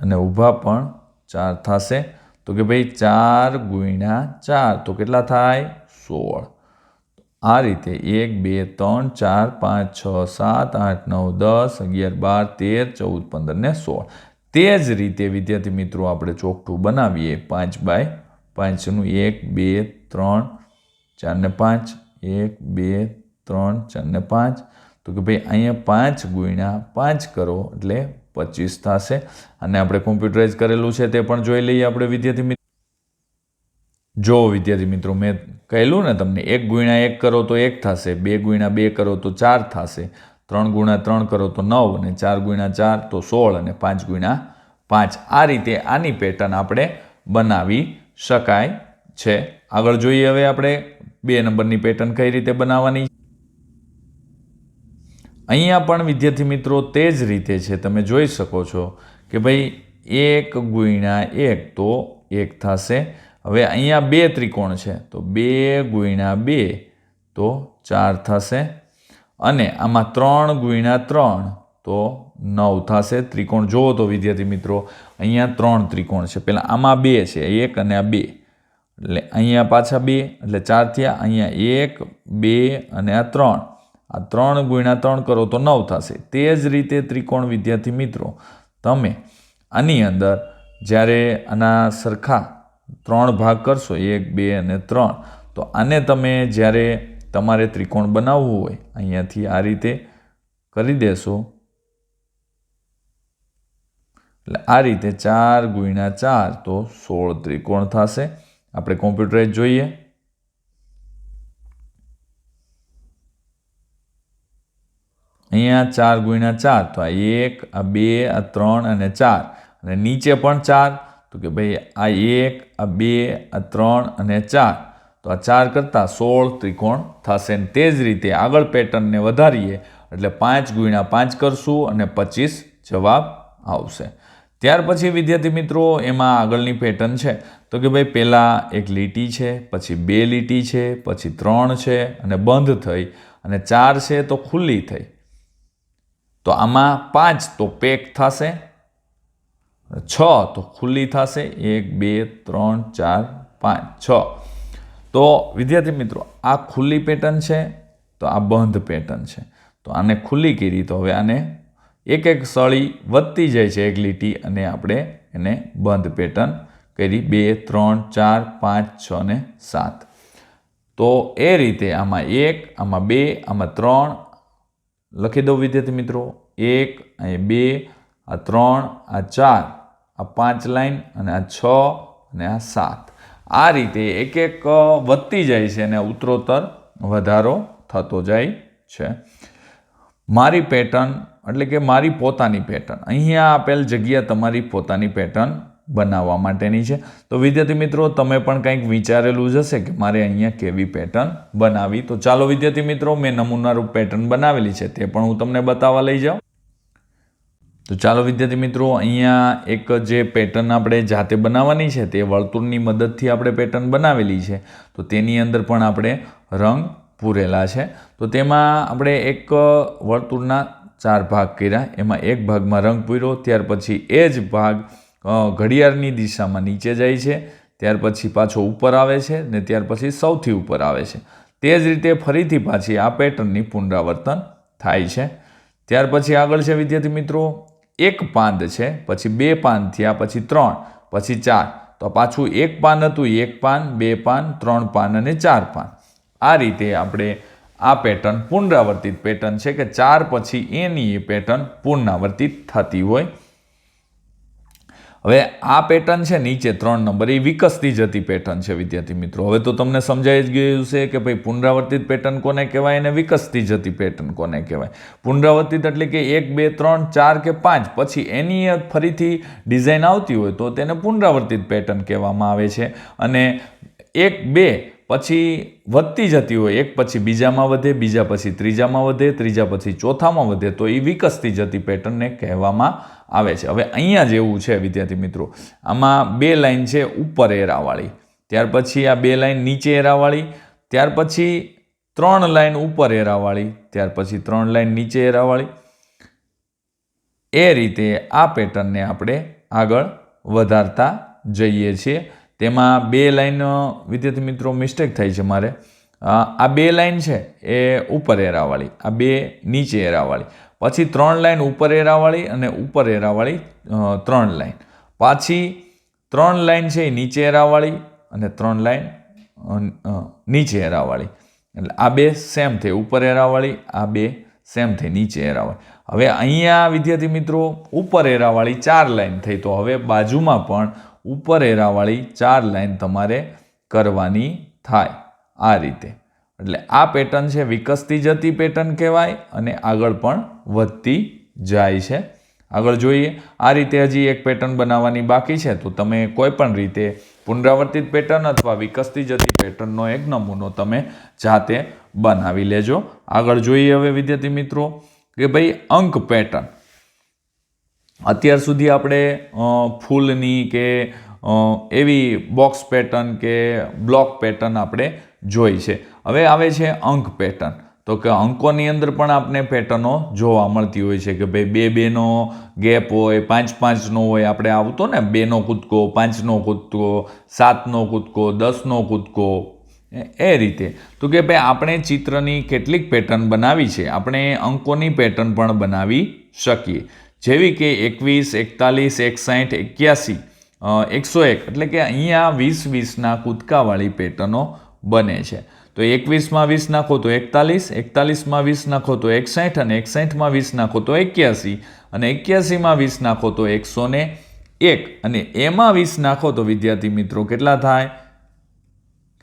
[SPEAKER 1] અને ઊભા પણ 4 થશે. તો કે ભાઈ 4 ગુણ્યા 4 તો કેટલા થાય? 16. આ રીતે 1, 2, 3, 4, 5, 6, 7, 8, 9, 10, 11, 12, 13, 14, 15 ને 16. તે જ રીતે વિદ્યાર્થી મિત્રો આપણે ચોકઠું બનાવીએ 5 બાય 5નું 1, 2, 3, 4 ને 5, 1, 2, 3, 4 ને 5. તો કે ભાઈ અહીંયા 5 ગુણ્યા 5 કરો એટલે 25 થશે. અને આપણે કોમ્પ્યુટરાઇઝ કરેલું છે તે પણ જોઈ લઈએ આપણે વિદ્યાર્થી મિત્રો. જો વિદ્યાર્થી મિત્રો મેં કહેલું ને તમને, 1 ગુણ્યા 1 કરો તો 1 થશે, 2 ગુણ્યા 2 કરો તો 4 થશે, 3 ગુણ્યા 3 કરો તો 9 અને 4 ગુણ્યા 4 તો 16 અને 5 ગુણ્યા 5. આ રીતે આની પેટર્ન આપણે બનાવી શકાય છે. આગળ જોઈએ હવે આપણે 2 નંબરની પેટર્ન કઈ રીતે બનાવવાની. અહીંયા પણ વિદ્યાર્થી મિત્રો તે જ રીતે છે, તમે જોઈ શકો છો કે ભાઈ 1 ગુણ્યા 1 તો 1 થશે. હવે અહીંયા 2 ત્રિકોણ છે તો 2 ગુણ્યા 2 તો 4 થશે અને આમાં 3 ગુણ્યા 3 તો 9 થશે. ત્રિકોણ જુઓ તો વિદ્યાર્થી મિત્રો અહીંયા 3 ત્રિકોણ છે. પહેલાં આમાં 2 છે, 1 અને આ 2 એટલે અહીંયા પાછા 2 એટલે 4 થયા. અહીંયા 1 2 અને આ 3, આ 3 ગુણ્યા 3 કરો તો 9 થશે. તે જ રીતે ત્રિકોણ વિદ્યાર્થી મિત્રો તમે આની અંદર જ્યારે આના સરખા 3 ભાગ કરશો 1 2 અને 3 તો આને તમે જ્યારે તમારે ત્રિકોણ બનાવવું હોય અહીંયાથી આ રીતે કરી દેશો એટલે આ રીતે 4 ગુણ્યા 4 તો 16 ત્રિકોણ થશે. આપણે કોમ્પ્યુટરાઇઝ જોઈએ. અહીંયા 4 ગુણ્યા 4 તો આ 1 આ 2 આ 3 અને 4 અને નીચે પણ 4 તો કે ભાઈ આ 1 આ 2 આ 3 અને 4 તો આ 4 કરતાં 16 ત્રિકોણ થશે. અને તે જ રીતે આગળ પેટર્નને વધારીએ એટલે 5 ગુણ્યા 5 કરશું અને 25 જવાબ આવશે. ત્યાર પછી વિદ્યાર્થી મિત્રો એમાં આગળની પેટર્ન છે તો કે ભાઈ પહેલાં એક લીટી છે, પછી 2 લીટી છે, પછી 3 છે અને બંધ થઈ અને 4 છે તો ખુલ્લી થઈ. તો આમાં 5 તો પેક થશે, 6 તો ખુલ્લી થશે, 1 2 3 4 5 6. તો વિદ્યાર્થી મિત્રો આ ખુલ્લી પેટર્ન છે તો આ બંધ પેટર્ન છે. તો આને ખુલ્લી કરી તો હવે આને એક એક સળી વધતી જાય છે એક લીટી અને આપણે એને બંધ પેટર્ન કરી 2 3 4 5 6 ને 7. તો એ રીતે આમાં 1 આમાં 2 આમાં 3 લખી દો વિદ્યાર્થી મિત્રો. 1 અહીં 2 આ 3 આ 4 આ 5 લાઈન અને આ 6 અને આ 7. આ રીતે એક એક વધતી જાય છે અને ઉત્તરોત્તર વધારો થતો જાય છે. મારી પેટર્ન એટલે કે મારી પોતાની પેટર્ન, અહીંયા આપેલ જગ્યા તમારી પોતાની પેટર્ન બનાવવા માટેની છે. તો વિદ્યાર્થી મિત્રો તમે પણ કંઈક વિચારેલું જ હશે કે મારે અહીંયા કેવી પેટર્ન બનાવી. તો ચાલો વિદ્યાર્થી મિત્રો મેં નમૂનારૂપ પેટર્ન બનાવેલી છે તે પણ હું તમને બતાવવા લઈ જાઉં. તો ચાલો વિદ્યાર્થી મિત્રો અહીંયા એક જે પેટર્ન આપણે જાતે બનાવવાની છે તે વર્તુળની મદદથી આપણે પેટર્ન બનાવેલી છે. તો તેની અંદર પણ આપણે રંગ પૂરેલા છે. તો તેમાં આપણે એક વર્તુળના 4 ભાગ કર્યા, એમાં એક ભાગમાં રંગ પૂર્યો, ત્યાર પછી એ જ ભાગ ઘડિયાળની દિશામાં નીચે જાય છે, ત્યાર પછી પાછો ઉપર આવે છે ને ત્યાર પછી સૌથી ઉપર આવે છે. તે જ રીતે ફરીથી પાછી આ પેટર્નની પુનરાવર્તન થાય છે. ત્યાર પછી આગળ છે વિદ્યાર્થી મિત્રો એક પાંદ છે, પછી 2 પાન થયા, પછી 3, પછી 4. તો પાછું એક પાન હતું, 1 પાન 2 પાન 3 પાન અને 4 પાન. આ રીતે આપણે આ પેટર્ન પુનરાવર્તિત પેટર્ન છે કે 4 પછી એની એ પેટર્ન પુનરાવર્તિત થતી હોય. હવે આ પેટર્ન છે નીચે 3 નંબર એ વિકસતી જતી પેટર્ન છે વિદ્યાર્થી મિત્રો. હવે તો તમને સમજાઈ જ ગયું છે કે ભાઈ પુનરાવર્તિત પેટર્ન કોને કહેવાય અને વિકસતી જતી પેટર્ન કોને કહેવાય. પુનરાવર્તિત એટલે કે 1 2 3 4 કે 5 પછી એની ફરીથી ડિઝાઇન આવતી હોય તો તેને પુનરાવર્તિત પેટર્ન કહેવામાં આવે છે. અને 1 2 પછી વધતી જતી હોય, એક પછી બીજામાં વધે, બીજા પછી ત્રીજામાં વધે, ત્રીજા પછી ચોથામાં વધે તો એ વિકસતી જતી પેટર્નને કહેવામાં આવે છે. હવે અહીંયા જેવું છે વિદ્યાર્થી મિત્રો, આમાં 2 લાઈન છે ઉપર એરાવાળી, ત્યાર પછી આ 2 લાઈન નીચે એરાવાળી, ત્યાર પછી 3 લાઈન ઉપર એરાવાળી, ત્યાર પછી 3 લાઈન નીચે એરાવાળી. એ રીતે આ પેટર્નને આપણે આગળ વધારતા જઈએ છીએ. તેમાં 2 લાઈન વિદ્યાર્થી મિત્રો મિસ્ટેક થઈ છે મારે. આ 2 લાઈન છે એ ઉપર એરાવાળી, આ 2 નીચે એરાવાળી, પછી 3 લાઈન ઉપર એરાવાળી અને ઉપર એરાવાળી 3 લાઈન, પાછી 3 લાઈન છે એ નીચે એરાવાળી અને 3 લાઈન નીચે એરાવાળી. એટલે આ 2 સેમ થઈ ઉપર એરાવાળી, આ 2 સેમ થઈ નીચે એરાવાળી. હવે અહીંયા વિદ્યાર્થી મિત્રો ઉપર એરાવાળી 4 લાઈન થઈ, તો હવે બાજુમાં પણ ઉપર એરાવાળી 4 લાઈન તમારે કરવાની થાય આ રીતે. એટલે આ પેટર્ન છે વિકસતી જતી પેટર્ન કહેવાય અને આગળ પણ વધતી જાય છે. આગળ જોઈએ. આ રીતે હજી એક પેટર્ન બનાવવાની બાકી છે. તો તમે કોઈ પણ રીતે પુનરાવર્તિત પેટર્ન અથવા વિકસતી જતી પેટર્નનો એક નમૂનો તમે જાતે બનાવી લેજો. આગળ જોઈએ હવે વિદ્યાર્થી મિત્રો કે ભાઈ અંક પેટર્ન. અત્યાર સુધી આપણે ફૂલની કે એવી બોક્સ પેટર્ન કે બ્લોક પેટર્ન આપણે જોઈ છે. હવે આવે છે અંક પેટર્ન. તો કે અંકોની અંદર પણ આપણે પેટર્નો જોવા મળતી હોય છે કે ભાઈ 2-2નો ગેપ હોય, 5-5નો હોય. આપણે આવતો ને 2નો કૂદકો, 5નો કૂદકો, 7નો કૂદકો, 10નો કૂદકો, એ રીતે. તો કે ભાઈ આપણે ચિત્રની કેટલીક પેટર્ન બનાવી છે, આપણે અંકોની પેટર્ન પણ બનાવી શકીએ. જેવી કે 21, 41, 61, 81, 101. એટલે કે અહીંયા 20-20ના કૂદકાવાળી પેટર્નો બને છે. તો 21માં 20 નાખો તો 41, 41માં 20 નાખો તો 61, અને 61માં 20 નાખો તો 81, અને 81માં 20 નાખો તો 101, અને એમાં 20 નાખો તો વિદ્યાર્થી મિત્રો કેટલા થાય?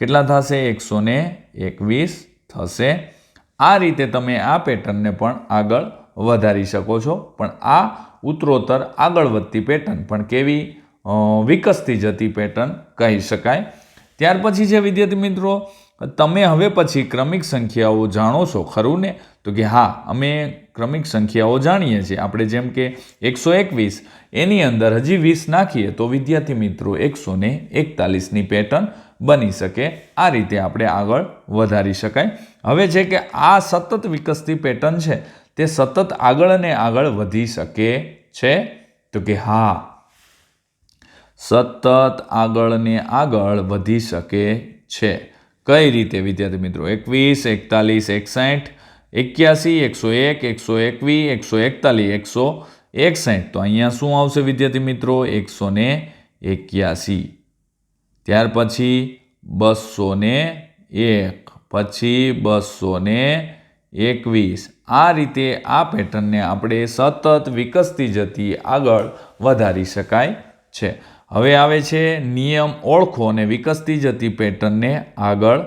[SPEAKER 1] કેટલા થશે? 121 થશે. આ રીતે તમે આ પેટર્નને પણ આગળ વધારી શકો છો. પણ આ ઉત્તરોત્તર આગળ વધતી પેટર્ન પણ કેવી વિકસતી જતી પેટર્ન કહી શકાય. ત્યાર પછી છે વિદ્યાર્થી મિત્રો, તમે હવે પછી ક્રમિક સંખ્યાઓ જાણો છો ખરું ને? તો કે હા, અમે ક્રમિક સંખ્યાઓ જાણીએ છીએ. આપણે જેમ કે 121 એની અંદર હજી 20 નાખીએ તો વિદ્યાર્થી મિત્રો 141ની પેટર્ન બની શકે. આ રીતે આપણે આગળ વધારી શકાય. હવે છે કે આ સતત વિકસતી પેટર્ન છે તે સતત આગળ અને આગળ વધી શકે છે. તો કે હા, સતત આગળ ને આગળ વધી શકે છે. કઈ રીતે વિદ્યાર્થી મિત્રો? 21, 41, 61, 81, 101, 121, 141, 161. તો અહીંયા શું આવશે વિદ્યાર્થી મિત્રો? 181. ત્યાર પછી 201, પછી 221. આ રીતે આ પેટર્નને આપણે સતત વિકસતી જતી આગળ વધારી શકાય છે. હવે આવે છે નિયમ ઓળખો અને વિકસતી જતી પેટર્નને આગળ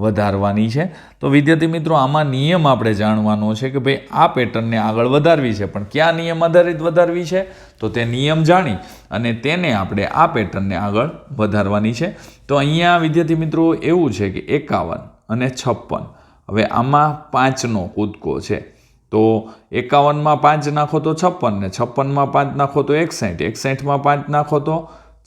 [SPEAKER 1] વધારવાની છે. તો વિદ્યાર્થી મિત્રો આમાં નિયમ આપણે જાણવાનો છે કે ભાઈ આ પેટર્નને આગળ વધારવી છે, પણ કયા નિયમ આધારિત વધારવી છે? તો તે નિયમ જાણી અને તેને આપણે આ પેટર્નને આગળ વધારવાની છે. તો અહીંયા વિદ્યાર્થી મિત્રો એવું છે કે 51 અને 56. હવે આમાં 5નો કૂદકો છે. તો 51માં 5 નાખો તો 56, ને 56માં 5 નાખો તો 61, 61માં 5 નાખો તો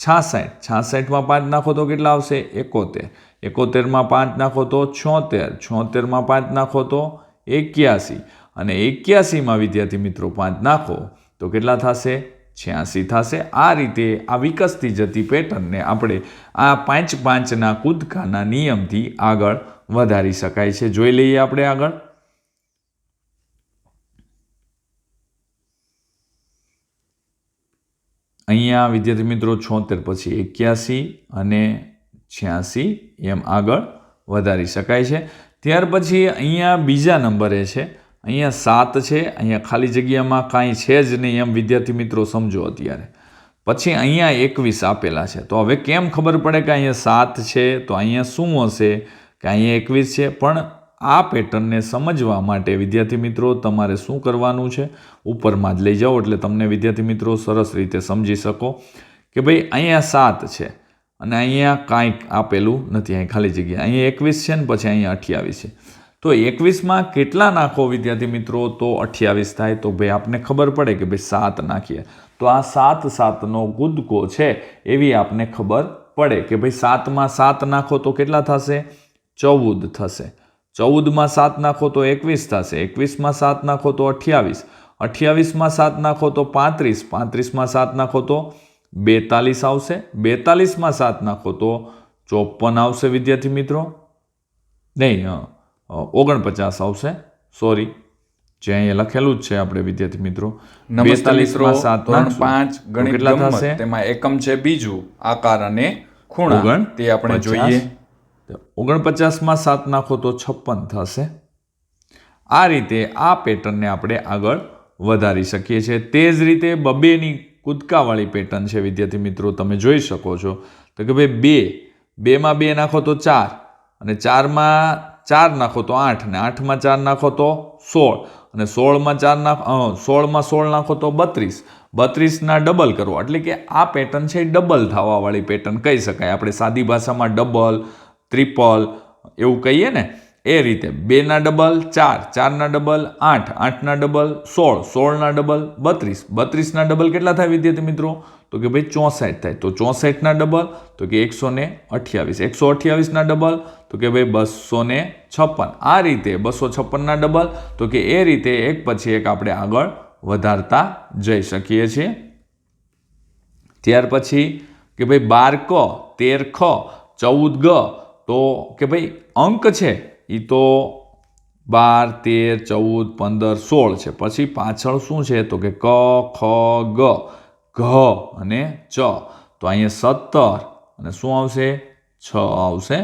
[SPEAKER 1] 66, 66માં 5 નાખો તો કેટલા આવશે? 71, 71માં 5 નાખો તો 76, 76માં 5 નાખો તો 81, અને 81માં વિદ્યાર્થી મિત્રો 5 નાખો તો કેટલા થશે? 86 થશે. આ રીતે આ વિકસતી જતી પેટર્નને આપણે આ 5-5ના કૂદકાના નિયમથી આગળ વધારી શકાય છે. જોઈ લઈએ આપણે આગળ. અહીંયા વિદ્યાર્થી મિત્રો 76 પછી 81 અને 86 એમ આગળ વધારી શકાય છે. ત્યાર પછી અહીંયા બીજા નંબરે છે, અહીંયા 7 છે. અહીંયા ખાલી જગ્યામાં કાંઈ છે જ નહીં એમ વિદ્યાર્થી મિત્રો સમજો અત્યારે. પછી અહીંયા 21 આપેલા છે. તો હવે કેમ ખબર પડે કે અહીંયા 7 છે? તો અહીંયા શું હશે કે અહીંયા 21 છે? પણ આ પેટર્નને સમજવા માટે વિદ્યાર્થી મિત્રો તમારે શું કરવાનું છે? ઉપરમાં જ લઈ જાઓ એટલે તમને વિદ્યાર્થી મિત્રો સરસ રીતે સમજી શકો કે ભાઈ અહીંયા 7 છે અને અહીંયા કાંઈક આપેલું નથી, અહીં ખાલી જગ્યા. અહીંયા 21 છે ને પછી અહીંયા 28 છે. તો 21માં કેટલા નાખો વિદ્યાર્થી મિત્રો તો 28 થાય? તો ભાઈ આપને ખબર પડે કે ભાઈ 7 નાખીએ તો આ 7-7નો કૂદકો છે એવી આપને ખબર પડે કે ભાઈ 7માં 7 નાખો તો કેટલા થશે? 14 થશે. 14માં 7 નાખો તો 21 થશે. 21માં 7 નાખો તો 28, 28માં 7 નાખો તો 35, 35માં 7 નાખો તો 42 આવશે. 42માં 7 નાખો તો 54 આવશે વિદ્યાર્થી મિત્રો. નહીં, 49 આવશે. સોરી, જે અહીંયા લખેલું જ છે આપણે વિદ્યાર્થી મિત્રો. 42માં 7
[SPEAKER 2] 5 ગણિત
[SPEAKER 1] કેટલા થશે?
[SPEAKER 2] તેમાં એકમ છે બીજું, આકાર અને ખૂણા, તે આપણે જોઈએ.
[SPEAKER 1] 49માં 7 નાખો તો 56 થશે. આ રીતે આ પેટર્નને આપણે આગળ વધારી શકીએ છીએ. તે જ રીતે 2-2ની કૂદકાવાળી પેટર્ન છે વિદ્યાર્થી મિત્રો, તમે જોઈ શકો છો. તો કે ભાઈ 2માં 2 નાખો તો 4, અને 4માં 4 નાખો તો 8, અને 8માં 4 નાખો તો 16, અને 16માં 16 નાખો તો 32. 32ના ડબલ કરો એટલે કે આ પેટર્ન છે ડબલ થવાવાળી પેટર્ન કહી શકાય. આપણે સાદી ભાષામાં ડબલ, ટ્રિપલ એવું કહીએ ને, એ રીતે 2ના ડબલ 4, 4ના ડબલ 8, 8ના ડબલ 16, 16ના ડબલ 32, 32ના ડબલ કેટલા થાય વિદ્યાર્થી મિત્રો? તો કે ભાઈ 64 થાય. તો 64ના ડબલ તો કે 128, 128ના ડબલ તો કે ભાઈ 256. આ રીતે 256ના ડબલ તો કે એ રીતે એક પછી એક આપણે આગળ વધારતા જઈ શકીએ છીએ. ત્યાર પછી કે ભાઈ 12 ક, 13 ખ, 14 ગ, તો કે ભાઈ અંક છે એ તો 12, 13, 14, 15, 16 છે. પછી પાછળ શું છે તો કે ક, ખ, ગ, ઘ અને ચ. તો અહીંયા 17 અને શું આવશે? 6 આવશે.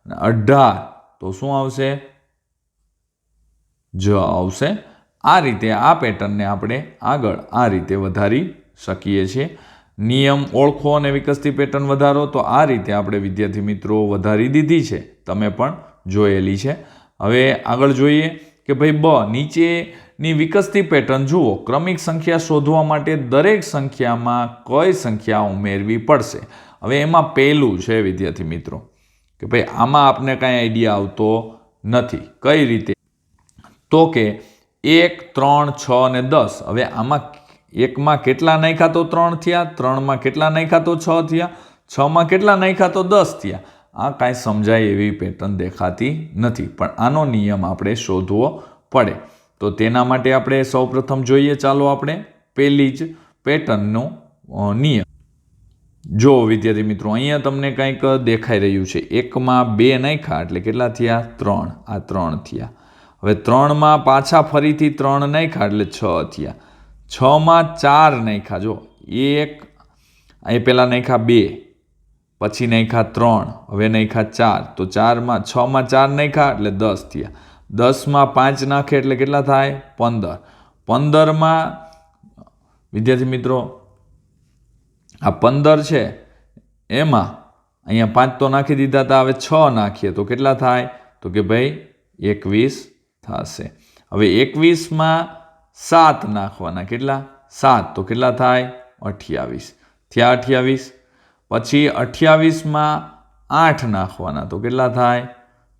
[SPEAKER 1] અને 18 તો શું આવશે? જ આવશે. આ રીતે આ પેટર્નને આપણે આગળ આ રીતે વધારી શકીએ છીએ. નિયમ ઓળખો અને વિકસતી પેટર્ન વધારો, તો આ રીતે આપણે વિદ્યાર્થી મિત્રો વધારી દીધી છે, તમે પણ જોયેલી છે. હવે આગળ જોઈએ કે ભાઈ બ, નીચેની વિકસતી પેટર્ન જુઓ. ક્રમિક સંખ્યા શોધવા માટે દરેક સંખ્યામાં કઈ સંખ્યા ઉમેરવી પડશે? હવે એમાં પહેલું છે વિદ્યાર્થી મિત્રો કે ભાઈ આમાં આપને કાંઈ આઈડિયા આવતો નથી. કઈ રીતે? તો કે 1, 3, 6 અને 10. હવે આમાં એકમાં કેટલા નાખ્યા તો 3 થયા, 3માં કેટલા નાખ્યા તો 6 થયા, 6માં કેટલા નાખ્યા તો 10 થયા. આ કાંઈ સમજાય એવી પેટર્ન દેખાતી નથી, પણ આનો નિયમ આપણે શોધવો પડે. તો તેના માટે આપણે સૌપ્રથમ જોઈએ, ચાલો આપણે પહેલી જ પેટર્નનો નિયમ. જો વિદ્યાર્થી મિત્રો અહીંયા તમને કંઈક દેખાઈ રહ્યું છે. એકમાં 2 નાખ્યા એટલે કેટલા થયા? 3. આ 3 થયા. હવે 3માં પાછા ફરીથી 3 નાખ્યા એટલે 6 થયા. 6માં 4 નાખ્યા. જો એક અહીં પહેલાં નાખ્યા 2, પછી નાખ્યા 3, હવે નાખ્યા 4. તો 6માં 4 નાખ્યા એટલે 10 થયા. 10માં 5 નાખે એટલે કેટલા થાય? 15. 15માં વિદ્યાર્થી મિત્રો આ 15 છે એમાં અહીંયા 5 તો નાખી દીધા હતા, હવે 6 નાખીએ તો કેટલા થાય? તો કે ભાઈ 21 થશે. હવે 21માં 7 નાખવાના. કેટલા? 7 તો કેટલા થાય? 28 થયા. 28 પછી 28માં 8 નાખવાના તો કેટલા થાય?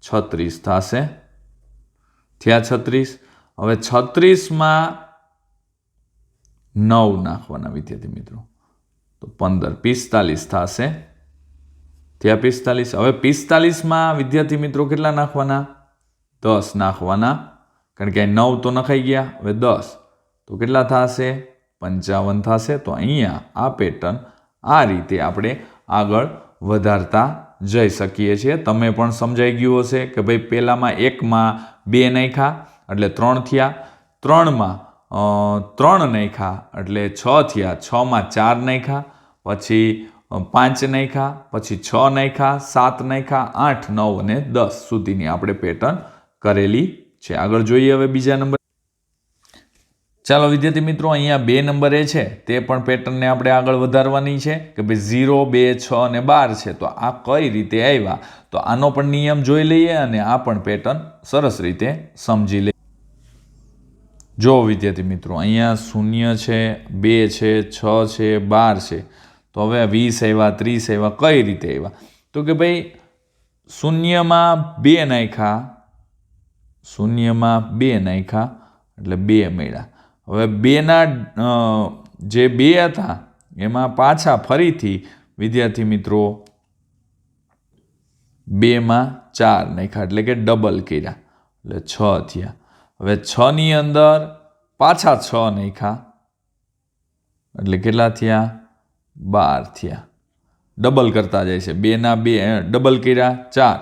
[SPEAKER 1] 36 થશે. થયા 36. હવે 36માં 9 નાખવાના વિદ્યાર્થી મિત્રો તો 15, 45 થશે. થયા 45. હવે 45માં વિદ્યાર્થી મિત્રો કેટલા નાખવાના? 10 નાખવાના, કારણ કે 9 તો નખાઈ ગયા. હવે 10 તો કેટલા થશે? 55 થશે. તો અહીંયા આ પેટર્ન આ રીતે આપણે આગળ વધારતા જઈ શકીએ છીએ. તમે પણ સમજાઈ ગયું હશે કે ભાઈ પહેલામાં 1માં 2 નાખ્યા એટલે 3 થયા, 3માં 3 નાખ્યા એટલે 6 થયા, 6માં 4 નાખ્યા, પછી 5 નાખ્યા, પછી 6 નાખ્યા, 7 નાખ્યા, 8, 9 અને 10 સુધીની આપણે પેટર્ન કરેલી છે. આગળ જોઈએ હવે બીજા નંબર. ચાલો વિદ્યાર્થી મિત્રો, અહીંયા 2 નંબરે છે તે પણ પેટર્નને આપણે આગળ વધારવાની છે કે ભાઈ 0, 2, 6 અને 12 છે. તો આ કઈ રીતે આવ્યા? તો આનો પણ નિયમ જોઈ લઈએ અને આ પણ પેટર્ન સરસ રીતે સમજી લઈએ. જો વિદ્યાર્થી મિત્રો અહીંયા 0 છે, 2 છે, 6 છે, 12 છે. તો હવે 20 આવ્યા, 30 આવ્યા, કઈ રીતે આવ્યા? તો કે ભાઈ 0માં 2 નાખ્યા, 0માં 2 નાખ્યા એટલે 2 મળ્યા. હવે 2ના જે 2 હતા એમાં પાછા ફરીથી વિદ્યાર્થી મિત્રો 2માં 4 નાખ્યા એટલે કે ડબલ કર્યા એટલે 6 થયા. હવે 6ની અંદર પાછા 6 નાખ્યા એટલે કેટલા થયા? 12 થયા. ડબલ કરતા જાય છે. 2ના 2 ડબલ કર્યા 4.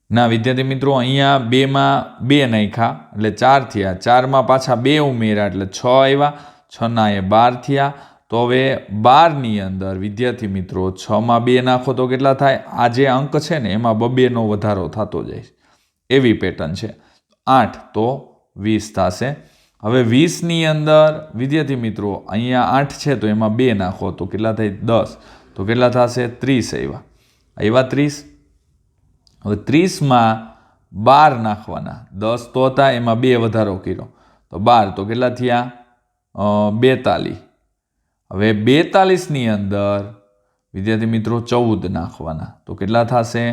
[SPEAKER 1] ના વિદ્યાર્થી મિત્રો અહીંયા 2માં 2 નાખ્યા એટલે 4 થયા. 4માં પાછા 2 ઉમેર્યા એટલે 6 આવ્યા. 6ના એ 12 થયા. તો હવે 12ની અંદર વિદ્યાર્થી મિત્રો 6માં 2 નાખો તો કેટલા થાય? આ જે અંક છે ને એમાં 2નો વધારો થતો જાય એવી પેટર્ન છે. 8 તો 20 થશે. હવે 20ની અંદર વિદ્યાર્થી મિત્રો અહીંયા 8 છે તો એમાં 2 નાખો તો કેટલા થાય? 10. તો કેટલા થશે? 30 આવ્યા. 30. હવે 30માં 12 નાખવાના. 10 તો હતા એમાં 2 વધારો કર્યો તો 12 તો કેટલા થયા? 42. હવે 42ની અંદર વિદ્યાર્થી મિત્રો 14 નાખવાના તો કેટલા થશે?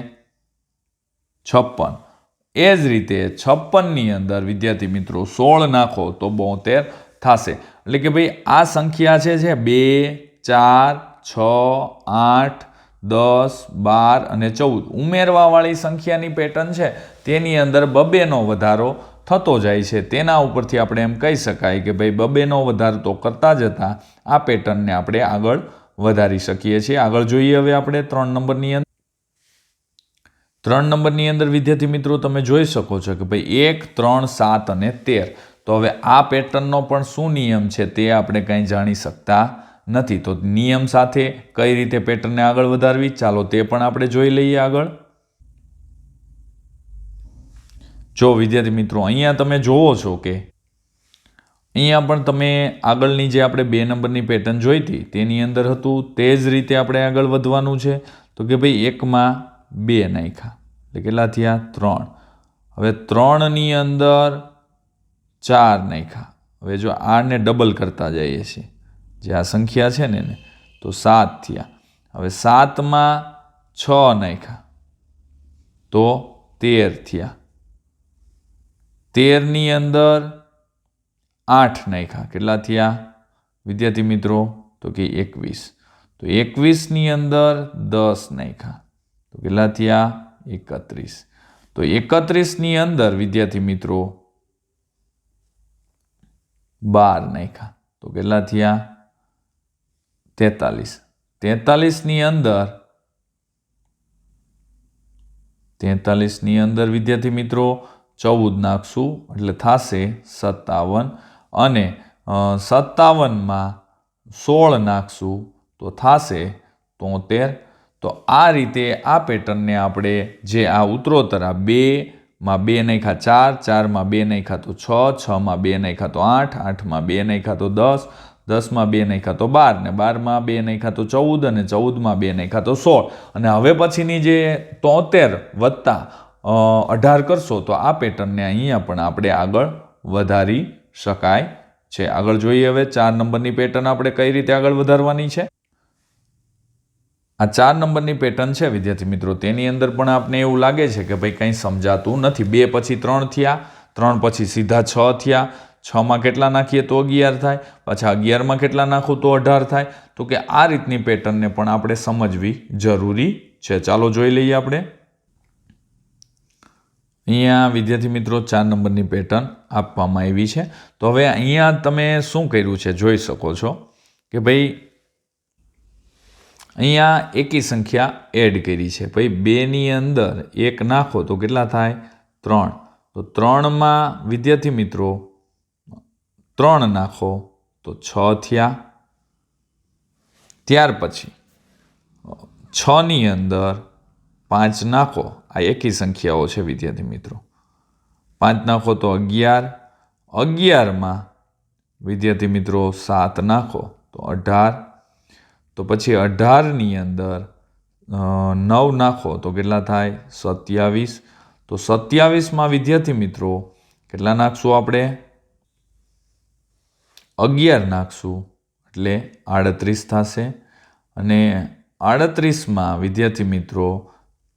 [SPEAKER 1] 56. એ જ રીતે 56ની અંદર વિદ્યાર્થી મિત્રો 16 નાખો તો 72 થશે. એટલે કે ભાઈ આ સંખ્યા છે 2, 4, 6, 8, 10, 12 અને 14 ઉમેરવાવાળી સંખ્યાની પેટર્ન છે તેની અંદર 2નો વધારો થતો જાય છે. તેના ઉપરથી આપણે એમ કહી શકાય કે ભાઈ 2નો વધારો તો કરતા જતા આ પેટર્નને આપણે આગળ વધારી શકીએ છીએ. આગળ જોઈએ હવે આપણે 3 નંબરની અંદર. 3 નંબરની અંદર વિદ્યાર્થી મિત્રો તમે જોઈ શકો છો કે ભાઈ 1, 3, 7 અને 13. તો હવે આ પેટર્નનો પણ શું નિયમ છે તે આપણે કંઈ જાણી શકતા નથી. તો નિયમ સાથે કઈ રીતે પેટર્નને આગળ વધારવી ચાલો તે પણ આપણે જોઈ લઈએ આગળ. જો વિદ્યાર્થી મિત્રો અહીંયા તમે જોવો છો કે અહીંયા પણ તમે આગળની જે આપણે 2 નંબરની પેટર્ન જોઈ હતી તેની અંદર હતું તે જ રીતે આપણે આગળ વધવાનું છે. તો કે ભાઈ 1માં 2 નાખ્યા એટલે કેટલા થયા 3. હવે 3ની અંદર 4 નાખ્યા. હવે જો આને ડબલ કરતા જઈએ છીએ જે આ સંખ્યા છે ને તો 7 થયા. હવે 7માં 6 નાખ્યા તો 13 થયા. 13ની અંદર 8 નાખ્યા કેટલા થયા વિદ્યાર્થી મિત્રો તો કે 21. તો 21ની અંદર 10 નાખ્યા તો કેટલા થયા 31. તો 31ની અંદર વિદ્યાર્થી મિત્રો 12 નાખ્યા તો કેટલા થયા 43. 43ની અંદર વિદ્યાર્થી મિત્રો 14 નાખશું એટલે થશે 57 અને 57માં 16 નાખશું તો થશે 73. તો આ રીતે આ પેટર્નને આપણે જે આ ઉત્તરોત્તર 2માં 2 નાખ્યા 4, 4માં 2 નાખ્યા તો 6, 6માં 2 નાખ્યા તો 8, 8માં 2 નાખ્યા તો 10, 10માં 2 નાખ્યા તો 12 ને 12માં 2 નાખ્યા તો 14 અને 14માં 2 નાખ્યા તો 16. અને હવે પછીની જે 73 વત્તા 18 કરશો તો આ પેટર્નને અહીંયા પણ આપણે આગળ વધારી શકાય છે. આગળ જોઈએ હવે 4 નંબરની પેટર્ન આપણે કઈ રીતે આગળ વધારવાની છે. આ 4 નંબરની પેટર્ન છે વિદ્યાર્થી મિત્રો તેની અંદર પણ આપને એવું લાગે છે કે ભાઈ કંઈ સમજાતું નથી. 2 પછી 3 થયા, 3 પછી સીધા 6 થયા, 6માં કેટલા નાખીએ તો 11 થાય, પાછા 11માં કેટલા નાખું તો 18 થાય. તો કે આ રીતની પેટર્નને પણ આપણે સમજવી જરૂરી છે. ચાલો જોઈ લઈએ આપણે. અહીંયા વિદ્યાર્થી મિત્રો 4 નંબરની પેટર્ન આપવામાં આવી છે. તો હવે અહીંયા તમે શું કર્યું છે જોઈ શકો છો કે ભાઈ અહીંયા એકી સંખ્યા એડ કરી છે. ભાઈ 2ની અંદર 1 નાખો તો કેટલા થાય 3. તો 3માં વિદ્યાર્થી મિત્રો 3 નાખો તો 6 થયા. ત્યાર પછી 6ની અંદર 5 નાખો, આ એકી સંખ્યાઓ છે વિદ્યાર્થી મિત્રો. 5 નાખો તો 11, 11માં વિદ્યાર્થી મિત્રો 7 નાખો તો 18. તો પછી 18ની અંદર 9 નાખો તો કેટલા થાય 27. તો 27માં વિદ્યાર્થી મિત્રો કેટલા નાખશું આપણે 11 નાખશું એટલે 38 થશે. અને 38માં વિદ્યાર્થી મિત્રો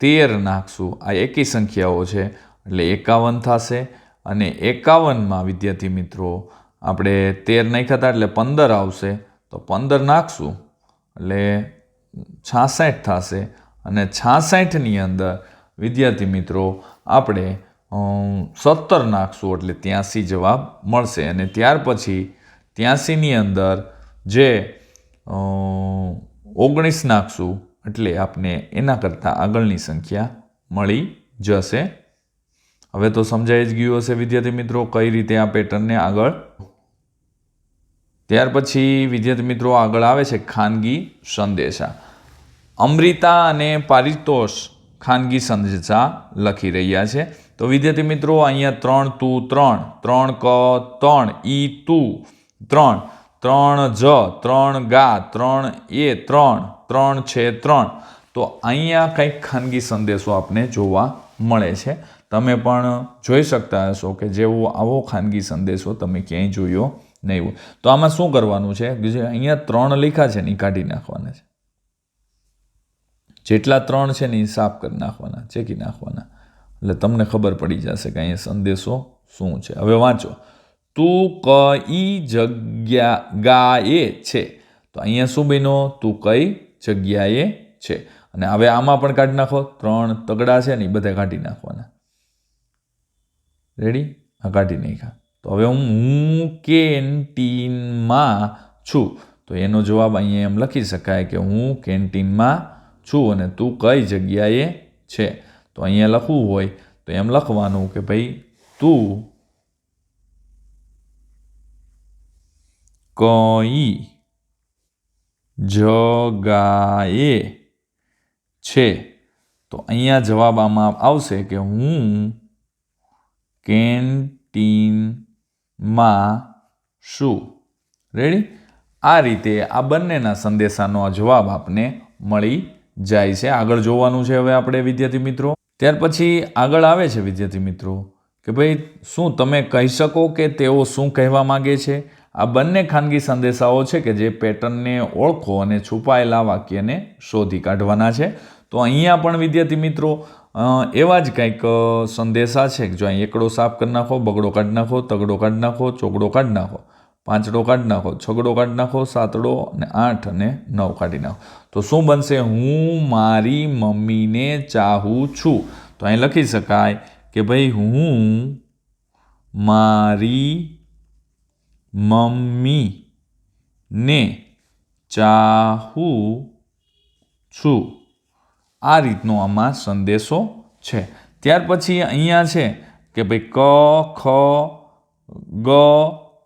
[SPEAKER 1] 13 નાખશું, આ એકી સંખ્યાઓ છે એટલે 51 થશે. અને 51માં વિદ્યાર્થી મિત્રો આપણે 13 નાખ્યા હતા એટલે 15 આવશે તો 15 નાખશું એટલે 66 થશે. અને 66ની અંદર વિદ્યાર્થી મિત્રો આપણે 17 નાખશું એટલે 83 જવાબ મળશે. અને ત્યાર પછી 83ની અંદર જે 19 નાખશું એટલે આપને એના કરતાં આગળની સંખ્યા મળી જશે. હવે તો સમજાઈ જ ગયું હશે વિદ્યાર્થી મિત્રો કઈ રીતે આ પેટર્નને આગળ. ત્યાર પછી વિદ્યાર્થી મિત્રો આગળ આવે છે ખાનગી સંદેશા. અમૃતા અને પારિતોષ ખાનગી સંદેશા લખી રહ્યા છે. તો વિદ્યાર્થી મિત્રો અહીંયા 3 તું 3, 3 ક 3, ઈ તું 3, 3 જ 3 ગા 3 એ 3, 3 છે 3. તો અહીંયા કંઈક ખાનગી સંદેશો આપને જોવા મળે છે. તમે પણ જોઈ શકતા હશો કે જેવો આવો ખાનગી સંદેશો તમે ક્યાંય જોયો નહીં હોય. તો આમાં શું કરવાનું છે અહીંયા 3 લખ્યા છે ને એ કાઢી નાખવાના છે. જેટલા 3 છે ને એ સાફ કરી નાખવાના, ચેકી નાખવાના. એટલે તમને ખબર પડી જશે કે અહીંયા સંદેશો શું છે. હવે વાંચો. તું કઈ જગ્યાએ છે? તો અહીંયા શું બન્યો? તું કઈ જગ્યાએ છે. અને હવે આમાં પણ કાઢી નાખો. 3 તગડા છે ને એ બધા કાઢી નાખવાના. રેડી? આ કાઢી નાખ્યા. તો હવે હું કેન્ટીનમાં છું. તો એનો જવાબ અહીંયા એમ લખી શકાય કે હું કેન્ટીનમાં છું અને તું કઈ જગ્યાએ છે. તો અહીંયા લખવું હોય તો એમ લખવાનું કે ભાઈ તું કઈ જગાએ છે. તો અહીંયા જવાબ આમાં આવશે કે હું કેન્ટીનમાં છું. રેડી? આ રીતે આ બંનેના સંદેશાનો જવાબ આપને મળી જાય છે. આગળ જોવાનું છે હવે આપણે વિદ્યાર્થી મિત્રો. ત્યાર પછી આગળ આવે છે વિદ્યાર્થી મિત્રો કે ભાઈ શું તમે કહી શકો કે તેઓ શું કહેવા માંગે છે? આ બંને ખાનગી સંદેશાઓ છે કે જે પેટર્નને ઓળખો અને છુપાયેલા વાક્યને શોધી કાઢવાના છે. તો અહીંયા પણ વિદ્યાર્થી મિત્રો એવા જ કંઈક સંદેશા છે કે જો અહીં એકડો સાફ કરી નાખો, બગડો કાઢી નાખો, તગડો કાઢી નાખો, ચોગડો કાઢી નાખો, 5ડો કાઢી નાખો, 6ડો કાઢી નાખો, 7ડો અને 8 અને 9 કાઢી નાખો. તો શું બનશે? હું મારી મમ્મીને ચાહું છું. તો અહીં લખી શકાય કે ભાઈ હું મારી મમ્મીને ચાહું છું. આ રીતનો આમાં સંદેશો છે. ત્યાર પછી અહીંયા છે કે ભાઈ ક, ખ, ગ,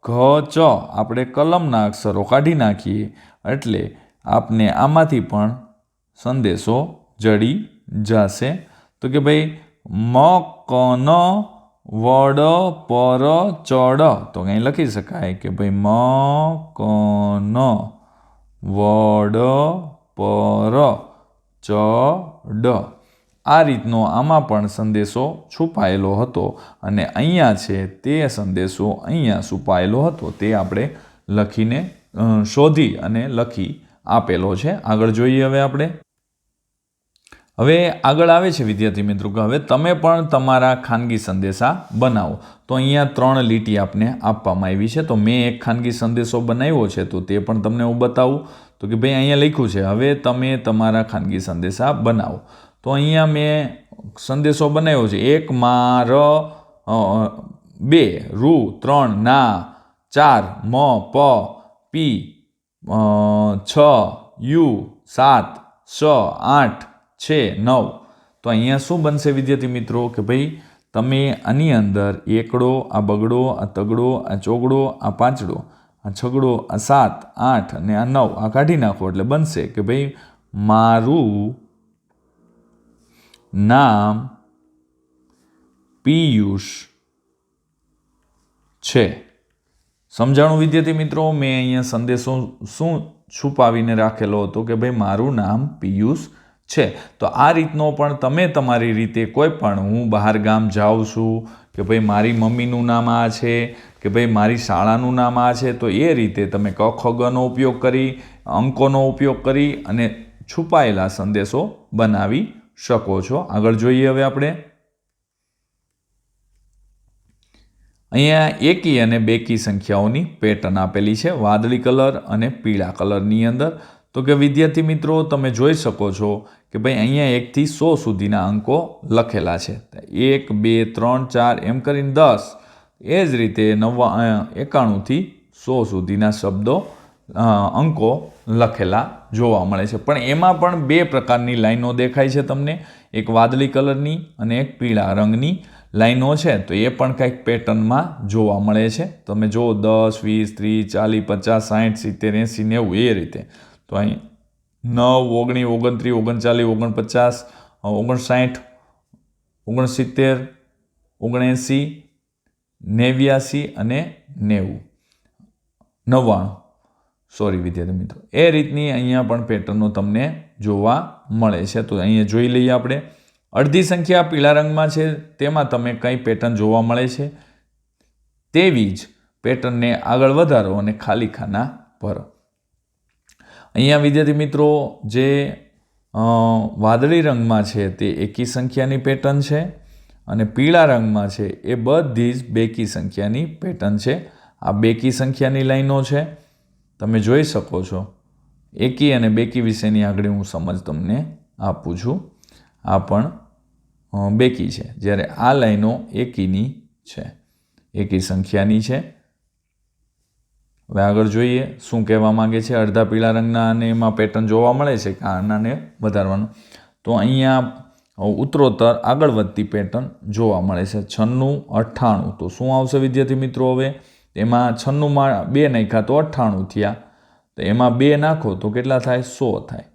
[SPEAKER 1] ઘ, ચ આપણે કલમના અક્ષરો કાઢી નાખીએ એટલે આપને આમાંથી પણ સંદેશો જડી જશે. તો કે ભાઈ મ, ક, ન, વડ, પર, ચડ. તો અહીં લખી શકાય કે ભાઈ મ, ક, ન, વડ, પર, ચડ. આ રીતનો આમાં પણ સંદેશો છુપાયેલો હતો અને અહીંયા છે તે સંદેશો અહીંયા છુપાયેલો હતો તે આપણે લખીને શોધી અને લખી આપેલો છે. આગળ જોઈએ હવે આપણે. હવે આગળ આવે છે વિદ્યાર્થી મિત્રો કે હવે તમે પણ તમારા ખાનગી સંદેશા બનાવો. તો અહીંયા 3 લીટી આપને આપવામાં આવી છે. તો મેં એક ખાનગી સંદેશો બનાવ્યો છે તો તે પણ તમને હું બતાવું. તો કે ભાઈ અહીંયા લખ્યું છે હવે તમે તમારા ખાનગી સંદેશા બનાવો. તો અહીંયા મેં સંદેશો બનાવ્યો છે 1 માં, 2 રૂ, 3 ના, 4 મ, પ, પી, 6 યુ, 7 સ, 8 છે 9. તો અહીંયા શું બનશે વિદ્યાર્થી મિત્રો કે ભાઈ તમે આની અંદર એકડો, આ બગડો, આ તગડો, આ ચોગડો, આ 5ડો, આ 6ડો, આ 7, 8 અને આ 9 આ કાઢી નાખો એટલે બનશે કે ભાઈ મારું નામ પિયુષ છે. સમજાણું વિદ્યાર્થી મિત્રો? મેં અહીંયા સંદેશો શું છુપાવીને રાખેલો હતો કે ભાઈ મારું નામ પિયુષ છે. તો આ રીતનો પણ તમે તમારી રીતે કોઈ પણ હું બહાર ગામ જાઉં છું કે ભાઈ મારી મમ્મીનું નામ આ છે કે ભાઈ મારી શાળાનું નામ આ છે તો એ રીતે તમે ક, ખ, ગનો ઉપયોગ કરી અંકોનો ઉપયોગ કરી અને છુપાયેલા સંદેશો બનાવી શકો છો. આગળ જોઈએ હવે આપણે. અહીંયા એકી અને બેકી સંખ્યાઓની પેટર્ન આપેલી છે વાદળી કલર અને પીળા કલરની અંદર. તો કે વિદ્યાર્થી મિત્રો તમે જોઈ શકો છો કે ભાઈ અહીંયા 1 થી 100 સુધીના અંકો લખેલા છે. 1, 2, 3, 4 એમ કરીને 10. એ જ રીતે 91 થી 100 સુધીના શબ્દો અંકો લખેલા જોવા મળે છે. પણ એમાં પણ 2 પ્રકારની લાઈનો દેખાય છે તમને. એક વાદળી કલરની અને એક પીળા રંગની લાઈનો છે. તો એ પણ કંઈક પેટર્નમાં જોવા મળે છે. તમે જો 10, 20, 30, 40, 50, 60, 70, 80, 90 એ રીતે. તો અહીં 9, 19, 29, 39, 40, 59, 60, 69, 89 અને 90. 99 સોરી વિદ્યાર્થી મિત્રો. એ રીતની અહીંયા પણ પેટર્નો તમને જોવા મળે છે. તો અહીંયા જોઈ લઈએ આપણે. અડધી સંખ્યા પીળા રંગમાં છે તેમાં તમે કઈ પેટર્ન જોવા મળે છે તેવી જ પેટર્નને આગળ વધારો અને ખાલી ખાના ભરો. અહીંયા વિદ્યાર્થી મિત્રો જે વાદળી રંગમાં છે તે એકી સંખ્યાની પેટર્ન છે અને પીળા રંગમાં છે એ બધી જ બેકી સંખ્યાની પેટર્ન છે. આ બેકી સંખ્યાની લાઈનો છે, તમે જોઈ શકો છો. એકી અને બેકી વિશેની આગળ હું સમજ તમને આપું છું. આ પણ બેકી છે, જ્યારે આ લાઈનો એકીની છે, એકી સંખ્યાની છે. હવે આગળ જોઈએ શું કહેવા માંગે છે. અડધા પીળા રંગના અને એમાં પેટર્ન જોવા મળે છે કે આનાને વધારવાનું. તો અહીંયા ઉત્તરોત્તર આગળ વધતી પેટર્ન જોવા મળે છે. 96, 98. તો શું આવશે વિદ્યાર્થી મિત્રો? હવે એમાં 96માં 2 નાખ્યા તો 98 થયા. તો એમાં 2 નાખો તો કેટલા થાય? 100 થાય.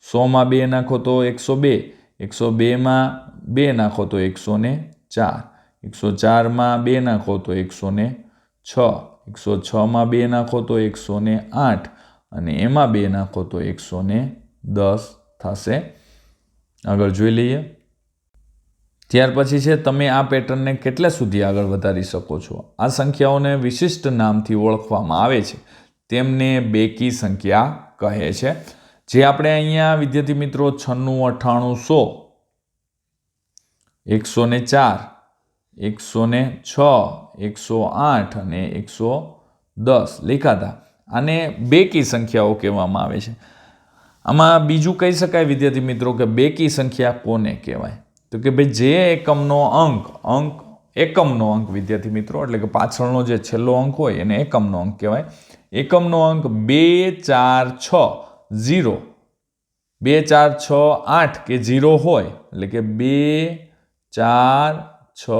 [SPEAKER 1] 100માં 2 નાખો તો 102. 102માં 2 નાખો તો 104. 104માં 2 નાખો તો 106. 106માં 2 નાખો તો 108. અને એમાં 2 નાખો તો 110 થશે. આગળ જોઈ લઈએ. ત્યાર પછી છે તમે આ પેટર્નને કેટલા સુધી આગળ વધારી શકો છો? આ સંખ્યાઓને વિશિષ્ટ નામથી ઓળખવામાં આવે છે, તેમને બેકી સંખ્યા કહે છે. જે આપણે અહીંયા વિદ્યાર્થી મિત્રો 96, 98, 100, 104, 106, 108 અને 110 લખ્યા હતા. આને બેકી સંખ્યાઓ કહેવામાં આવે છે. આમાં બીજું કહી શકાય વિદ્યાર્થી મિત્રો કે બેકી સંખ્યા કોને કહેવાય? તો કે ભાઈ જે એકમનો એકમનો અંક વિદ્યાર્થી મિત્રો, એટલે કે પાછળનો જે છેલ્લો અંક હોય એને એકમનો અંક કહેવાય. એકમનો અંક 2, 4, 6, 0, 2, 4, 6, 8 કે 0 હોય, એટલે કે 2, 4, 6,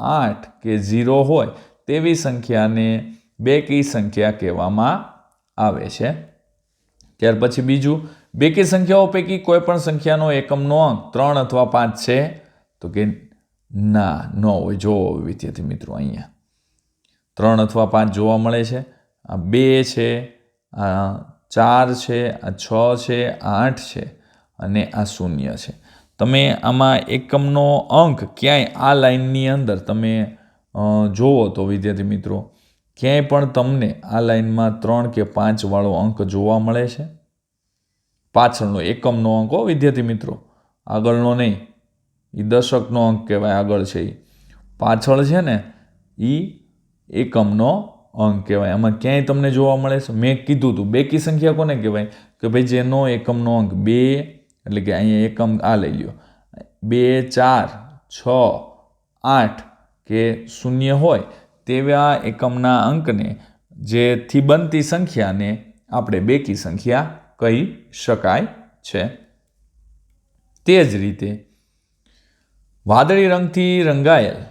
[SPEAKER 1] 8 કે 0 હોય તેવી સંખ્યાને બેકી સંખ્યા કહેવામાં આવે છે. ત્યાર પછી બીજું, બેકી સંખ્યાઓ પૈકી કોઈ પણ સંખ્યાનો એકમનો અંક 3 અથવા 5 છે? તો કે ના, ન હોય. જોવો વિદ્યાર્થી મિત્રો, અહીંયા 3 અથવા 5 જોવા મળે છે. આ 2 છે, આ 4 છે, આ 6 છે, આ 8 છે અને આ 0 છે. તમે આમાં એકમનો અંક ક્યાંય આ લાઈનની અંદર તમે જોવો તો વિદ્યાર્થી મિત્રો ક્યાંય પણ તમને આ લાઈનમાં 3 કે 5 વાળો અંક જોવા મળે છે? પાછળનો એકમનો અંક હો વિદ્યાર્થી મિત્રો, આગળનો નહીં. એ દશકનો અંક કહેવાય, આગળ છે એ. પાછળ છે ને એ એકમનો અંક કહેવાય. આમાં ક્યાંય તમને જોવા મળે છે? મેં કીધું હતું બેકી સંખ્યા કોને કહેવાય? કે ભાઈ જેનો એકમનો અંક 2, એટલે કે અહીંયા એકમ આ લઈ લ્યો, 2, 4, 6, 8 કે 0 હોય તેવા એકમના અંકને જેથી બનતી સંખ્યાને આપણે બેકી સંખ્યા કહી શકાય છે. તે જ રીતે વાદળી રંગથી રંગાયેલ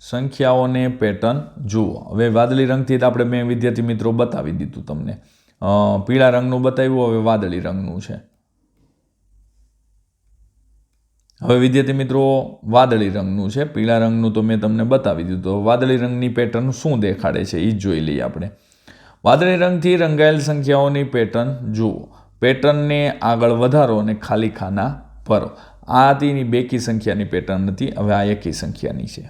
[SPEAKER 1] સંખ્યાઓને પેટર્ન જુઓ. હવે વાદળી રંગથી આપણે મેં વિદ્યાર્થી મિત્રો બતાવી દીધું તમને. પીળા રંગનું બતાવ્યું, હવે વાદળી રંગનું છે. હવે વિદ્યાર્થી મિત્રો વાદળી રંગનું છે. પીળા રંગનું તો મેં તમને બતાવી દીધું. તો વાદળી રંગની પેટર્ન શું દેખાડે છે એ જોઈ લઈએ આપણે. વાદળી રંગથી રંગાયેલ સંખ્યાઓની પેટર્ન જુઓ. પેટર્નને આગળ વધારો અને ખાલી ખાના ભરો. આ તેની બેકી સંખ્યાની પેટર્ન હતી. હવે આ એકી સંખ્યાની છે.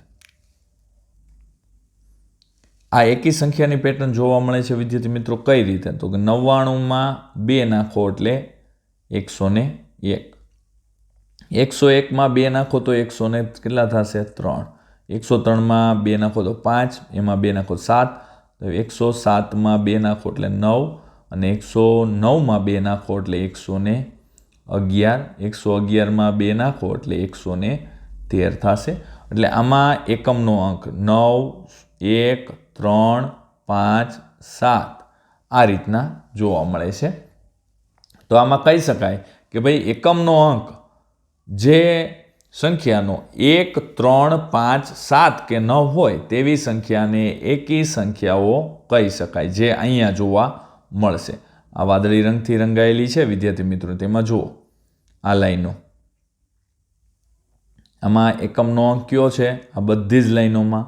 [SPEAKER 1] આ એકી સંખ્યાની પેટર્ન જોવા મળે છે વિદ્યાર્થી મિત્રો કઈ રીતે? તો કે 99માં 2 નાખો એટલે 101. 101માં 2 નાખો તો 100 ને કેટલા થશે? 3. 103માં 2 નાખો તો 5, એમાં 2 નાખો 7. તો 107માં 2 નાખો એટલે 9 અને 109માં 2 નાખો એટલે 111. 111માં 2 નાખો એટલે 113 થશે. એટલે આમાં એકમનો અંક 9, 1, 3, 5, 7 આ રીતના જોવા મળે છે. તો આમાં કહી શકાય કે ભાઈ એકમનો અંક જે સંખ્યાનો 1, 3, 5, 7 કે 9 હોય તેવી સંખ્યાને એકી સંખ્યાઓ કહી શકાય, જે અહીંયા જોવા મળશે. આ વાદળી રંગથી રંગાયેલી છે વિદ્યાર્થી મિત્રો, તેમાં જુઓ આ લાઈનો. આમાં એકમનો અંક કયો છે? આ બધી જ લાઈનોમાં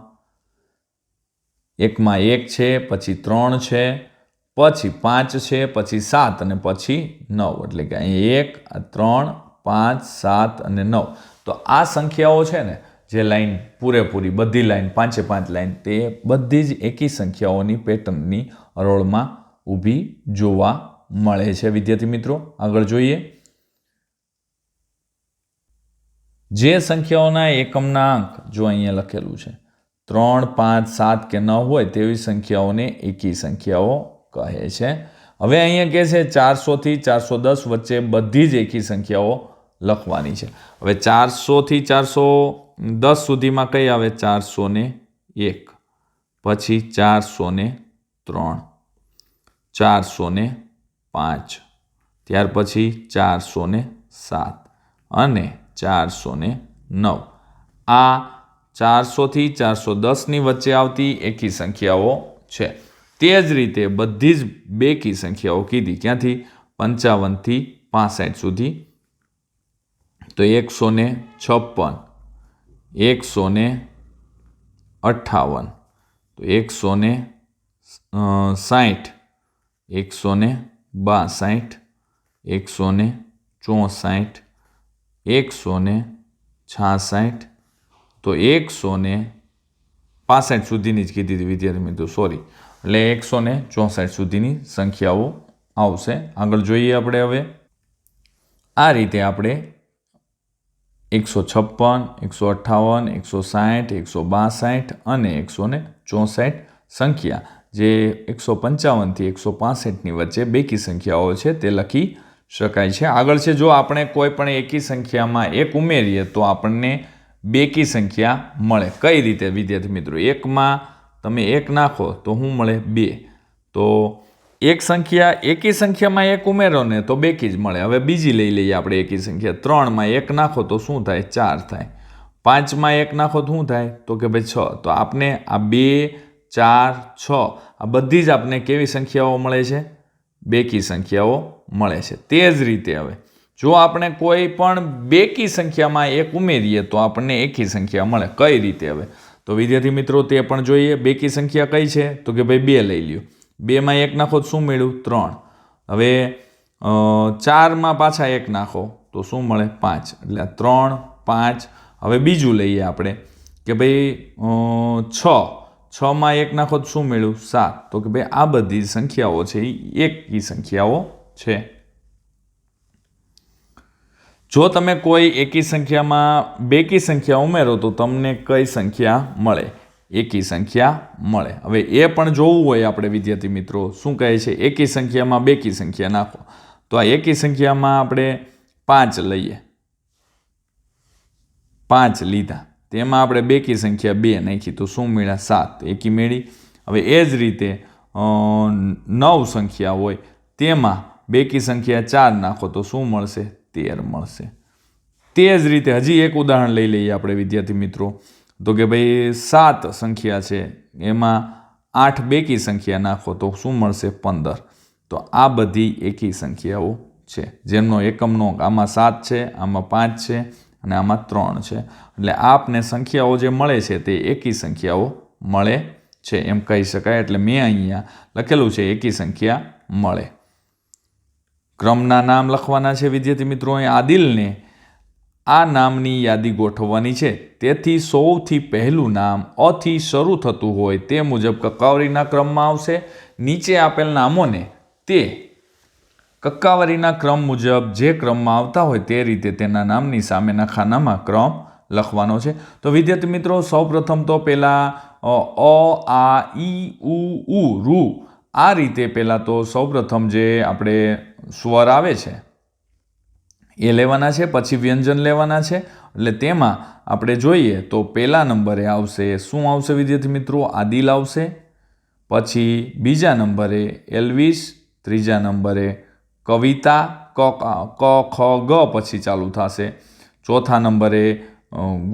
[SPEAKER 1] એકમાં 1 છે, પછી 3 છે, પછી 5 છે, પછી 7 અને પછી 9. એટલે કે અહીંયા 1, 3, 5, 7 અને 9. તો આ સંખ્યાઓ છે ને, જે લાઈન પૂરેપૂરી બધી લાઈન 5-5 લાઈન, તે બધી જ એકી સંખ્યાઓની પેટર્નની હરોળમાં ઊભી જોવા મળે છે વિદ્યાર્થી મિત્રો. આગળ જોઈએ. જે સંખ્યાઓના એકમના અંક જો અહીંયા લખેલું છે 3, 5, 7 કે 9 હોય તેવી સંખ્યાઓને એકી સંખ્યાઓ કહે છે. હવે અહીંયા કહે છે 400 થી 410 વચ્ચે બધી જ એકી સંખ્યાઓ લખવાની છે. હવે 400 થી 410 સુધીમાં કઈ આવે? 401, પછી 403, 405, ત્યાર પછી 407 અને 409. આ 400 થી 410ની વચ્ચે આવતી એકી સંખ્યાઓ છે. તે જ રીતે બધી જ બેકી સંખ્યાઓ કીધી. ક્યાંથી? 55 થી 65 સુધી. તો 156, 158, તો 160, 162, 164, 166, તો 165 સુધીની જ કીધી હતી વિદ્યાર્થી મિત્રો, સોરી. એટલે 164 સુધીની સંખ્યાઓ આવશે. આગળ જોઈએ આપણે હવે. આ રીતે આપણે 156, 158, 160, 162 અને 164 સંખ્યા જે 155 થી 165ની વચ્ચે બેકી સંખ્યાઓ છે તે લખી શકાય છે. આગળ છે, જો આપણે કોઈ પણ એકી સંખ્યામાં 1 ઉમેરીએ તો આપણને બેકી સંખ્યા મળે. કઈ રીતે વિદ્યાર્થી મિત્રો? 1માં તમે 1 નાખો તો શું મળે? 2. તો એક સંખ્યા એકી સંખ્યામાં 1 ઉમેરો ને તો બેકી જ મળે. હવે બીજી લઈ લઈએ આપણે એકી સંખ્યા. 3માં 1 નાખો તો શું થાય? 4 થાય. 5માં 1 નાખો તો શું થાય? તો કે ભાઈ 6. તો આપણે આ 2, 4, 6 આ બધી જ આપણે કેવી સંખ્યાઓ મળે છે? બેકી સંખ્યાઓ મળે છે. તે જ રીતે હવે જો આપણે કોઈ પણ બેકી સંખ્યામાં 1 ઉમેરીએ તો આપણને એકી સંખ્યા મળે. કઈ રીતે હવે? તો વિદ્યાર્થી મિત્રો તે પણ જોઈએ. બેકી સંખ્યા કઈ છે? તો કે ભાઈ 2 લઈ લ્યો. 2માં 1 નાખો તો શું મળ્યું? 3. હવે 4માં પાછા 1 નાખો તો શું મળે? 5. એટલે 3, 5. હવે બીજું લઈએ આપણે કે ભાઈ 6માં 1 નાખો તો શું મળ્યું? 7. તો કે ભાઈ આ બધી સંખ્યાઓ છે એ એકી સંખ્યાઓ છે. જો તમે કોઈ એકી સંખ્યામાં બેકી સંખ્યા ઉમેરો તો તમને કઈ સંખ્યા મળે? એકી સંખ્યા મળે. હવે એ પણ જોવું હોય આપણે વિદ્યાર્થી મિત્રો, શું કહે છે? એકી સંખ્યામાં બેકી સંખ્યા નાખો. તો આ એકી સંખ્યામાં આપણે 5 લઈએ. 5 લીધા, તેમાં આપણે બેકી સંખ્યા 2 નાખી તો શું મળ્યા? 7. એકી મેળી. હવે એ જ રીતે 9 સંખ્યા હોય તેમાં બેકી સંખ્યા 4 નાખો તો શું મળશે? 13 મળશે. તે જ રીતે હજી એક ઉદાહરણ લઈ લઈએ આપણે વિદ્યાર્થી મિત્રો. તો કે ભાઈ 7 સંખ્યા છે એમાં 8 બેકી સંખ્યા નાખો તો શું મળશે? 15. તો આ બધી એકી સંખ્યાઓ છે જેમનો એકમનો અંક આમાં 7 છે, આમાં 5 છે અને આમાં 3 છે. એટલે આપને સંખ્યાઓ જે મળે છે તે એકી સંખ્યાઓ મળે છે એમ કહી શકાય. એટલે મેં અહીંયા લખેલું છે એકી સંખ્યા મળે. ક્રમના નામ લખવાના છે વિદ્યાર્થી મિત્રો. અહીં આદિલને આ નામની યાદી ગોઠવવાની છે. તેથી સૌથી પહેલું નામ અ થી શરૂ થતું હોય તે મુજબ કક્કાવરીના ક્રમમાં આવશે. નીચે આપેલ નામોને તે કક્કાવરીના ક્રમ મુજબ જે ક્રમમાં આવતા હોય તે રીતે તેના નામની સામેના ખાનામાં ક્રમ લખવાનો છે. તો વિદ્યાર્થી મિત્રો સૌપ્રથમ તો પહેલાં અ, આ, ઈ, ઉ, રૂ આ રીતે પહેલાં તો સૌપ્રથમ જે આપણે સ્વર આવે છે એ લેવાના છે, પછી વ્યંજન લેવાના છે. એટલે તેમાં આપણે જોઈએ તો પહેલા નંબરે આવશે શું આવશે વિદ્યાર્થી મિત્રો? આદિલ આવશે. પછી બીજા નંબરે એલ્વિસ, ત્રીજા નંબરે કવિતા, ક, ખ, ગ પછી ચાલુ થશે. ચોથા નંબરે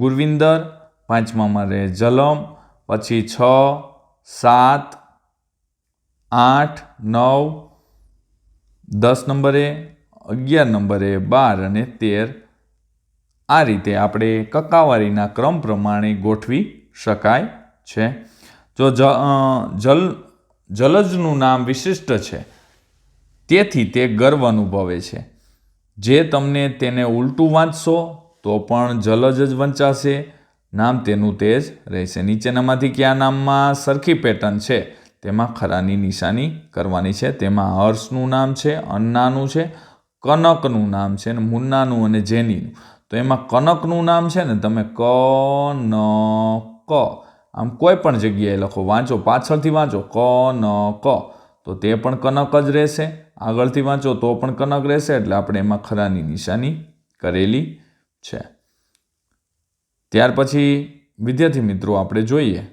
[SPEAKER 1] ગુરવિંદર, પાંચમા નંબરે જલમ, પછી 6, 7, 8, 9, 10 નંબરે, 11 નંબરે, 12 અને 13. આ રીતે આપણે કક્કાવારીના ક્રમ પ્રમાણે ગોઠવી શકાય છે. જો જલજનું નામ વિશિષ્ટ છે તેથી તે ગર્વ અનુભવે છે. જે તમને તેને ઉલટું વાંચશો તો પણ જલજ જ વંચાશે, નામ તેનું તે જ રહેશે. નીચેનામાંથી કયા નામમાં સરખી પેટર્ન છે તેમાં ખરાની નિશાની કરવાની છે. તેમાં હર્ષનું નામ છે, અન્નાનું છે, કનકનું નામ છે અને મુન્નાનું અને જેનીનું. તો એમાં કનકનું નામ છે ને તમે કનક આમ કોઈ પણ જગ્યાએ લખો, વાંચો, પાછળથી વાંચો કનક તો તે પણ કનક જ રહેશે, આગળથી વાંચો તો પણ કનક રહેશે, એટલે આપણે એમાં ખરાની નિશાની કરેલી છે. ત્યાર પછી વિદ્યાર્થી મિત્રો આપણે જોઈએ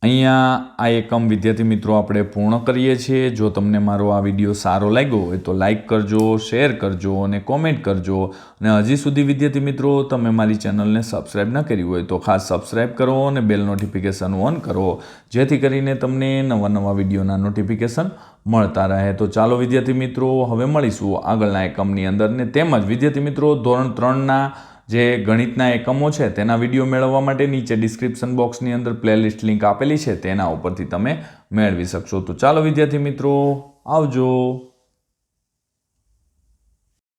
[SPEAKER 1] અહીંયા આ એકમ વિદ્યાર્થી મિત્રો આપણે પૂર્ણ કરીએ છીએ. જો તમને મારો આ વિડીયો સારો લાગ્યો હોય તો લાઈક કરજો, શેર કરજો અને કોમેન્ટ કરજો. અને હજી સુધી વિદ્યાર્થી મિત્રો તમે મારી ચેનલને સબસ્ક્રાઈબ ન કરી હોય તો ખાસ સબસ્ક્રાઈબ કરો અને બેલ નોટિફિકેશન ઓન કરો, જેથી કરીને તમને નવા નવા વિડીયોના નોટિફિકેશન મળતા રહે. તો ચાલો વિદ્યાર્થી મિત્રો હવે મળીશું આગળના એકમની અંદર. ને તેમજ વિદ્યાર્થી મિત્રો ધોરણ 3ના જે ગણિતના એકમો છે તેના વિડીયો મેળવવા માટે નીચે ડિસ્ક્રિપ્શન બોક્સની અંદર પ્લેલિસ્ટ લિંક આપેલી છે, તેના ઉપરથી તમે મેળવી શકશો. તો ચાલો વિદ્યાર્થી મિત્રો, આવજો.